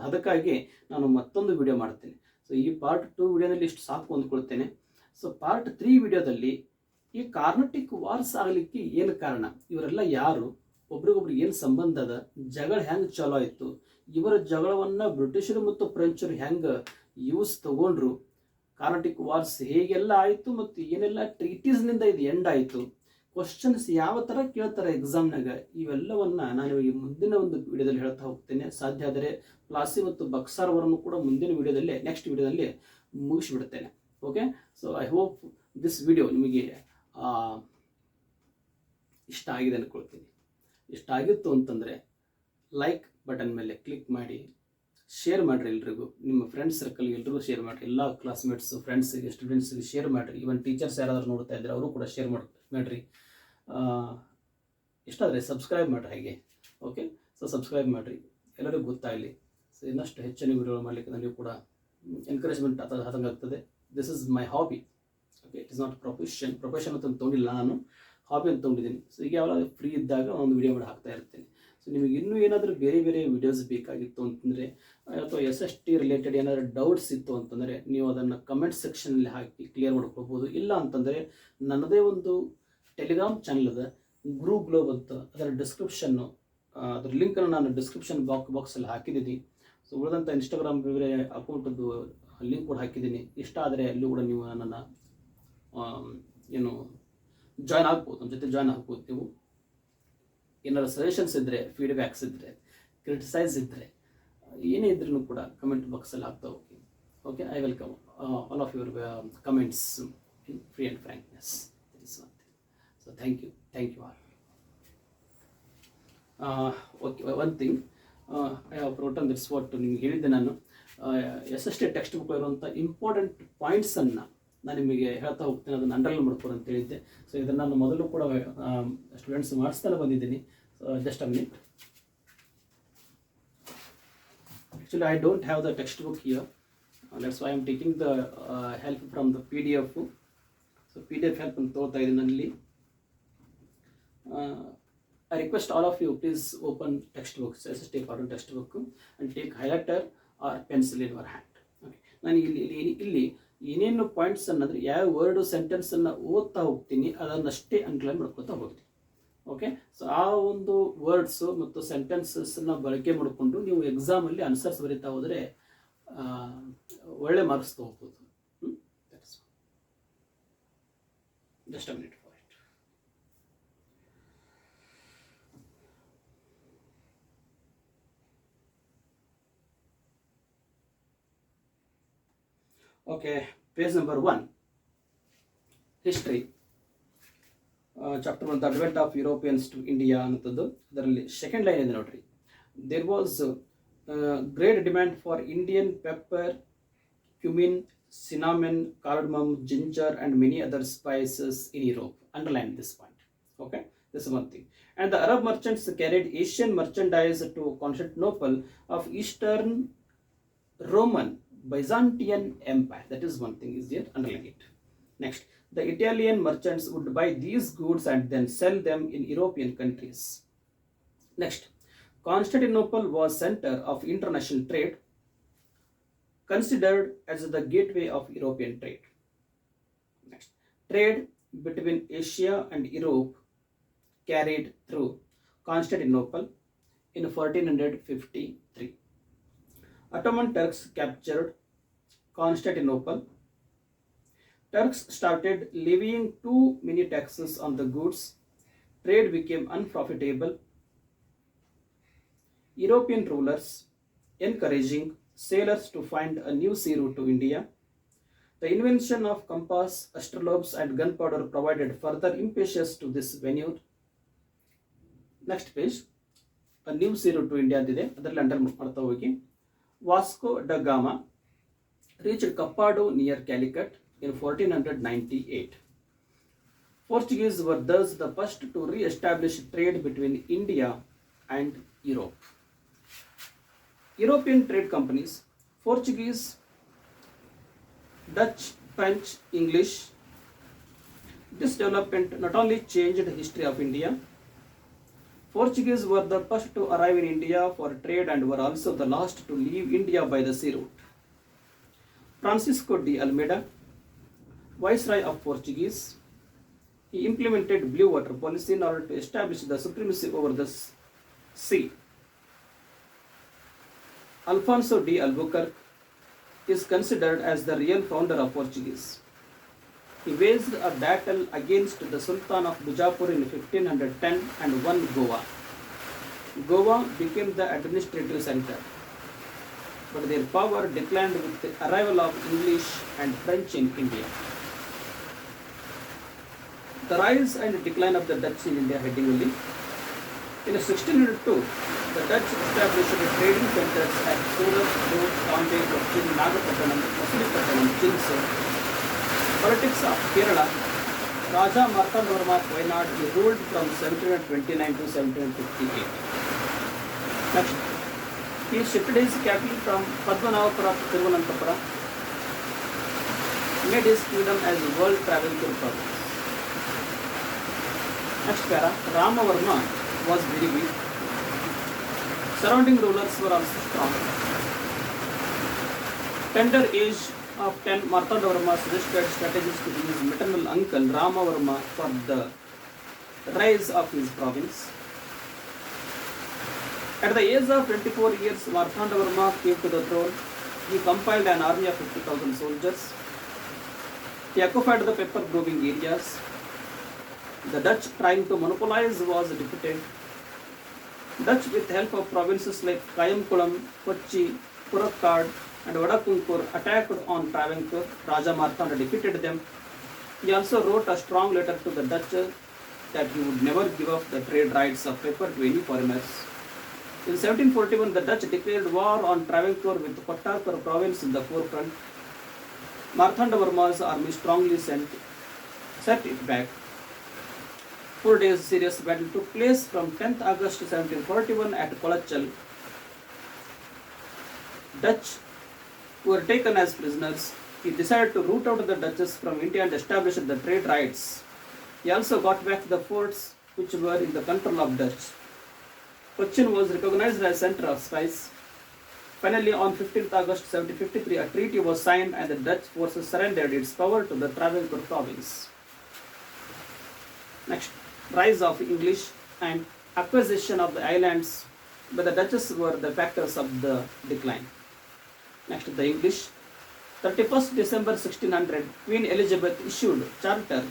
ಅದಕ್ಕಾಗಿ ನಾನು ಮತ್ತೊಂದು ವಿಡಿಯೋ ಮಾಡ್ತೇನೆ. ಸೊ ಈ ಪಾರ್ಟ್ 2 ವಿಡಿಯೋದಲ್ಲಿ ಇಷ್ಟು ಸಾಕು ಅಂದ್ಕೊಳ್ತೇನೆ. ಸೊ ಪಾರ್ಟ್ 3 ವಿಡಿಯೋದಲ್ಲಿ ಈ ಕಾರ್ನಾಟಿಕ್ ವಾರ್ಸ್ ಆಗಲಿಕ್ಕೆ ಏನು ಕಾರಣ, ಇವರೆಲ್ಲ ಯಾರು, ಒಬ್ರಿಗೊಬ್ರಿಗೆ ಏನು ಸಂಬಂಧ ಅದ, ಜಗಳ ಹೆಂಗೆ ಚಾಲೋ ಆಯಿತು, ಇವರ ಜಗಳವನ್ನ ಬ್ರಿಟಿಷರು ಮತ್ತು ಫ್ರೆಂಚರು ಹೆಂಗೆ ಯೂಸ್ ತಗೊಂಡ್ರು, ಕಾರ್ನಾಟಿಕ್ ವಾರ್ಸ್ ಹೇಗೆಲ್ಲ ಆಯಿತು ಮತ್ತು ಏನೆಲ್ಲ ಟ್ರೀಟೀಸ್ನಿಂದ ಇದು ಎಂಡ್ ಆಯಿತು, ಕ್ವಶನ್ಸ್ ಯಾವ ಥರ ಕೇಳ್ತಾರೆ ಎಕ್ಸಾಮ್ನಾಗ, ಇವೆಲ್ಲವನ್ನ ನಾನು ಈ ಮುಂದಿನ ಒಂದು ವಿಡಿಯೋದಲ್ಲಿ ಹೇಳ್ತಾ ಹೋಗ್ತೇನೆ. ಸಾಧ್ಯ ಆದರೆ ಪ್ಲಾಸಿ ಮತ್ತು ಬಕ್ಸಾರ್ ಅವರನ್ನು ಕೂಡ ಮುಂದಿನ ವಿಡಿಯೋದಲ್ಲಿ, ನೆಕ್ಸ್ಟ್ ವಿಡಿಯೋದಲ್ಲಿ ಮುಗಿಸಿಬಿಡ್ತೇನೆ. Okay, so I hope this video ನಿಮಗೆ ಇಷ್ಟ ಆಗಿದೆ ಅಂದ್ಕೊಳ್ತೀನಿ. ಇಷ್ಟ ಆಗಿತ್ತು ಅಂತಂದರೆ ಲೈಕ್ ಬಟನ್ ಮೇಲೆ ಕ್ಲಿಕ್ ಮಾಡಿ, ಶೇರ್ ಮಾಡಿರಿ ಎಲ್ರಿಗೂ, ನಿಮ್ಮ ಫ್ರೆಂಡ್ಸ್ ಸರ್ಕಲ್ ಎಲ್ರಿಗೂ ಶೇರ್ ಮಾಡಿರಿ, ಎಲ್ಲ ಕ್ಲಾಸ್ಮೇಟ್ಸ್, ಫ್ರೆಂಡ್ಸಿಗೆ, ಸ್ಟೂಡೆಂಟ್ಸಿಗೆ ಶೇರ್ ಮಾಡಿರಿ. ಇವನ್ ಟೀಚರ್ಸ್ ಯಾರಾದರೂ ನೋಡ್ತಾ ಇದ್ದರೆ ಅವರು ಕೂಡ ಶೇರ್ ಮಾಡಿರಿ. ಇಷ್ಟ ಆದರೆ ಸಬ್ಸ್ಕ್ರೈಬ್ ಮಾಡಿರಿ ಹಾಗೆ. ಓಕೆ, ಸೊ ಸಬ್ಸ್ಕ್ರೈಬ್ ಮಾಡಿರಿ, ಎಲ್ಲರಿಗೂ ಗೊತ್ತಾಗಲಿ. ಸೊ ಇನ್ನಷ್ಟು ಹೆಚ್ಚಿನ ವಿಡಿಯೋಗಳು ಮಾಡಲಿಕ್ಕೆ ನನಗೂ ಕೂಡ ಎನ್ಕರೇಜ್ಮೆಂಟ್ ಆದಂಗೆ ಆಗ್ತದೆ. This is my hobby. Okay, it is not profession ಅಂತ ತೊಗೊಂಡಿಲ್ಲ, ನಾನು ಹಾಬಿ ಅಂತ ತೊಗೊಂಡಿದ್ದೀನಿ. ಸೊ ಈಗ ಯಾವಾಗ ಫ್ರೀ ಇದ್ದಾಗ ಒಂದು ವಿಡಿಯೋ ಮಾಡಿ ಹಾಕ್ತಾ ಇರ್ತೀನಿ. ಸೊ ನಿಮಗೆ ಇನ್ನೂ ಏನಾದರೂ ಬೇರೆ ವಿಡಿಯೋಸ್ ಬೇಕಾಗಿತ್ತು ಅಂತಂದರೆ, ಅಥವಾ SST ರಿಲೇಟೆಡ್ ಏನಾದರೂ ಡೌಟ್ಸ್ ಇತ್ತು ಅಂತಂದರೆ ನೀವು ಅದನ್ನು ಕಮೆಂಟ್ ಸೆಕ್ಷನಲ್ಲಿ ಹಾಕಿ ಕ್ಲಿಯರ್ ಮಾಡ್ಕೊಳ್ಬೋದು. ಇಲ್ಲ ಅಂತಂದರೆ ನನ್ನದೇ ಒಂದು ಟೆಲಿಗ್ರಾಮ್ ಚಾನಲ್ ಅದ, ಗುರು ಗ್ಲೋಬ್ ಅಂತ, ಅದರ ಡಿಸ್ಕ್ರಿಪ್ಷನ್ನು, ಅದರ ಲಿಂಕನ್ನು ನಾನು ಡಿಸ್ಕ್ರಿಪ್ಷನ್ ಬಾಕ್ಸಲ್ಲಿ ಹಾಕಿದ್ದೀನಿ. ಸೊ ಉಳಿದಂಥ ಇನ್ಸ್ಟಾಗ್ರಾಮ್ ಬೇರೆ ಅಕೌಂಟದ್ದು ಲಿಂಕ್ ಕೂಡ ಹಾಕಿದ್ದೀನಿ. ಇಷ್ಟ ಆದರೆ ಅಲ್ಲೂ ಕೂಡ ನೀವು ನನ್ನನ್ನು ಏನು ಜಾಯ್ನ್ ಆಗ್ಬೋದು, ನಮ್ಮ ಜೊತೆ ಜಾಯ್ನ್ ಆಗ್ಬೋದು. ನೀವು ಏನಾದ್ರು ಸಜೆಷನ್ಸ್ ಇದ್ದರೆ, ಫೀಡ್ಬ್ಯಾಕ್ಸ್ ಇದ್ದರೆ, ಕ್ರಿಟಿಸೈಸ್ ಇದ್ದರೆ, ಏನೇ ಇದ್ರೂ ಕೂಡ ಕಮೆಂಟ್ ಬಾಕ್ಸಲ್ಲಿ ಹಾಕ್ತಾ ಹೋಗಿ. Okay, I welcome all of your comments in free and frankness. That is one thing. So thank you all. Okay, one thing I have written that's what ನಿಮ್ಗೆ ಹೇಳಿದ್ದೆ ನಾನು. SST ಟೆಕ್ಸ್ಟ್ ಬುಕ್ ಇರುವಂಥ important ಪಾಯಿಂಟ್ಸನ್ನು ನಾನು ನಿಮಗೆ ಹೇಳ್ತಾ ಹೋಗ್ತೀನಿ, ಅದನ್ನು ಅಂಡರ್ಲೈನ್ ಮಾಡ್ಕೊಡು ಅಂತ ಹೇಳಿದ್ದೆ. ಸೊ ಇದನ್ನು ನಾನು ಮೊದಲು ಕೂಡ ಸ್ಟೂಡೆಂಟ್ಸ್ ಮಾಡಿಸ್ತಾನೆ ಬಂದಿದ್ದೀನಿ. Just a minute. Actually, I don't have the textbook here. That's why I am taking the help from the PDF. So PDF help ಅಂತ ತೋರ್ತಾ ಇದ್ದೀನಿ ನಾನಲ್ಲಿ. I request all of you, please open textbooks, SST important textbook, and take highlighter or pencil in your hand. Okay. ನಾನು ಇಲ್ಲಿ ಏನೇನು points ಅನ್ನೋದ್ರೆ ಯಾವ word ಸೆಂಟೆನ್ಸನ್ನು ಓದ್ತಾ ಹೋಗ್ತೀನಿ ಅದನ್ನಷ್ಟೇ ಅಂಡರ್ಲೈನ್ ಮಾಡ್ಕೊತಾ ಹೋಗ್ತೀನಿ. ಓಕೆ, ಸೊ ಆ ಒಂದು ವರ್ಡ್ಸು ಮತ್ತು ಸೆಂಟೆನ್ಸಸ್ನ ಬಳಕೆ ಮಾಡಿಕೊಂಡು ನೀವು ಎಕ್ಸಾಮಲ್ಲಿ ಆನ್ಸರ್ಸ್ ಬರೀತಾ ಹೋದರೆ ಒಳ್ಳೆ ಮಾರ್ಕ್ಸ್ ತೊಗೋಬೋದು. Just a minute for it. Okay, page number 1, history, chapter 1, the advent of Europeans to India ಅನ್ನೋದು. ಅದರಲ್ಲಿ ಸೆಕೆಂಡ್ ಲೈನ್ ಇದೆ ನೋಡ್ರಿ. There was great demand for Indian pepper, cumin, cinnamon, cardamom, ginger, and many other spices in Europe. Underline this point. Okay, this is one thing. And the Arab merchants carried Asian merchandise to Constantinople of Eastern Roman Byzantine Empire. That is one thing is there. Underline it. Next, the Italian merchants would buy these goods and then sell them in European countries. Next, Constantinople was center of international trade, considered as the gateway of European trade. Next, trade between Asia and Europe carried through Constantinople in 1453. Ottoman Turks captured Constantinople. Turks started levying too many taxes on the goods. Trade became unprofitable. European rulers encouraging sailors to find a new sea route to India. The invention of compass, astrolabes, and gunpowder provided further impetus to this venue. Next page, a new sea route to India ಅಂತಿದೆ, ಅದರಲ್ಲಿ under ಮಾಡ್ತಾ ಹೋಗಿ. Vasco da Gama reached Cappado near Calicut in 1498. Portuguese were thus the first to re-establish trade between India and Europe. European trade companies, Portuguese, Dutch, French, English. This development not only changed the history of India. Portuguese were the first to arrive in India for trade and were also the last to leave India by the sea route. Francisco de Almeida, Viceroy of Portuguese, he implemented blue water policy in order to establish the supremacy over the sea. Alfonso de Albuquerque is considered as the real founder of Portuguese. He waged a battle against the Sultan of Vijayapur in 1510 and won Goa. Goa became the administrative center, but their power declined with the arrival of English and French in India. The rise and decline of the Dutch in India heading only. In 1602, the Dutch established trading centers at Surat, Road, Bombay, Cochin, Nagapattanam, Machilipattanam, Jinsu. Politics of Kerala. Raja Marthanda Varma of Wynad, he ruled from 1729 to 1758. Next, he shifted his capital from Padmanabhapura to Thiruvananthapuram, made his kingdom as world travel province. Next para, Ramavarma was very weak. Surrounding rulers were also strong. Tender age of 10, Marthanda Varma suggested strategies to his maternal uncle Ramavarma for the rise of his province. At the age of 24 years, Marthanda Varma came to the throne. He compiled an army of 50,000 soldiers. He occupied the pepper growing areas. The Dutch, trying to monopolize, was defeated. Dutch, with help of provinces like Kayamkulam, Kochi, Purakkad and Vadakunkur, attacked on Travancore. Raja Marthanda defeated them. He also wrote a strong letter to the Dutch that he would never give up the trade rights of pepper to any foreigners. In 1741, the Dutch declared war on Travancore with Pattarkar province in the forefront. Marthanda Varma's army strongly set it back. 4 days serious battle took place from 10th August 1741 at Kolachal. Dutch were taken as prisoners. He decided to root out the Dutches from India and establish the trade rights. He also got back the forts which were in the control of Dutch. Cochin was recognized as center of spice. Finally, on 15th August 1753, a treaty was signed and the Dutch forces surrendered its power to the Travancore province. Next, rise of English and acquisition of the islands by the Dutches were the factors of the decline. Next, the English. 31st December 1600, Queen Elizabeth issued charter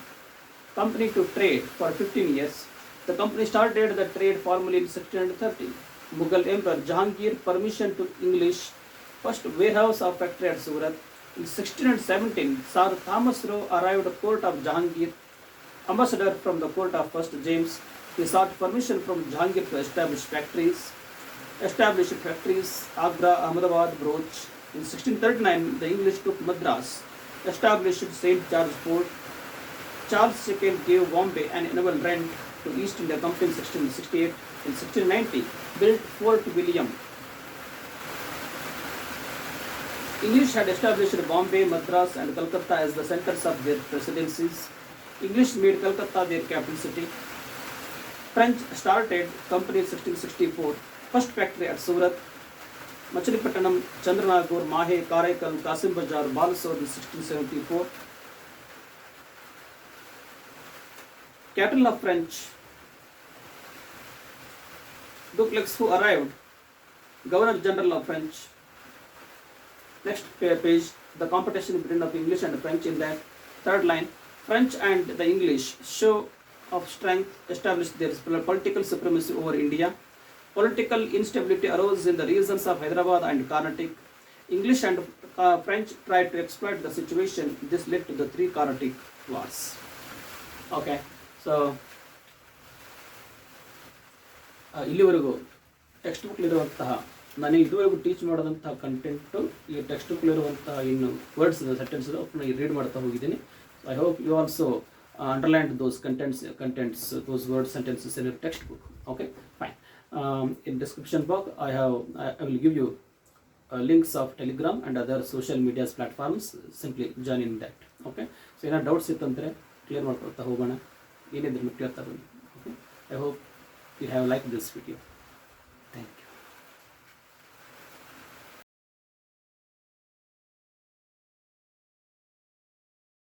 company to trade for 15 years. The company started the trade formally in 1630. Mughal Emperor Jahangir permission to English first warehouse of factory at Surat. In 1617, Sir Thomas Roe arrived at court of Jahangir. Ambassador from the court of First James, he sought permission from Jahangir to establish factories. Agra, Ahmedabad, Broach. In 1639, the English took Madras, established St. George Port. Charles II gave Bombay an annual rent to East India Company in 1668. In 1690, built Fort William. English had established Bombay, Madras and Calcutta as the centers of their presidencies. English made Calcutta their capital city. French started company in 1664. First factory at Surat, Machilipattanam, Chandranagur, Mahe, Karaikal, Kasim Bazar, Balasore in 1674. Capital of French. Dupleix, who arrived, Governor General of French. Next page, the competition between of English and French in that third line. French and the English show of strength established their political supremacy over India. Political instability arose in the regions of Hyderabad and Karnataka. English and French tried to exploit the situation. This led to the three Carnatic wars. Okay, so ಇಲ್ಲಿವರೆಗೂ textbook ಇರುವಂತಹ ನಾನು ಇದುವರೆಗೂ teach ಮಾಡೋದಂತಹ content ಈ textbook ಇರುವಂತಹ ಇನ್ನು words sentence read ಮಾಡ್ತಾ ಹೋಗಿದ್ದೀನಿ. I hope you also underline those contents those words sentences in your textbook. Okay, fine. In description box I will give you links of Telegram and other social media platforms. Simply join in that. Okay, so ಏನಾದ್ರು doubts ಇತ್ತಂದರೆ clear ಮಾಡ್ಕೊಳ್ತಾ ಹೋಗೋಣ. ಏನಿದ್ರು ಕೇಳ್ತಾ ಬನ್ನಿ. Okay, I hope you have liked this video.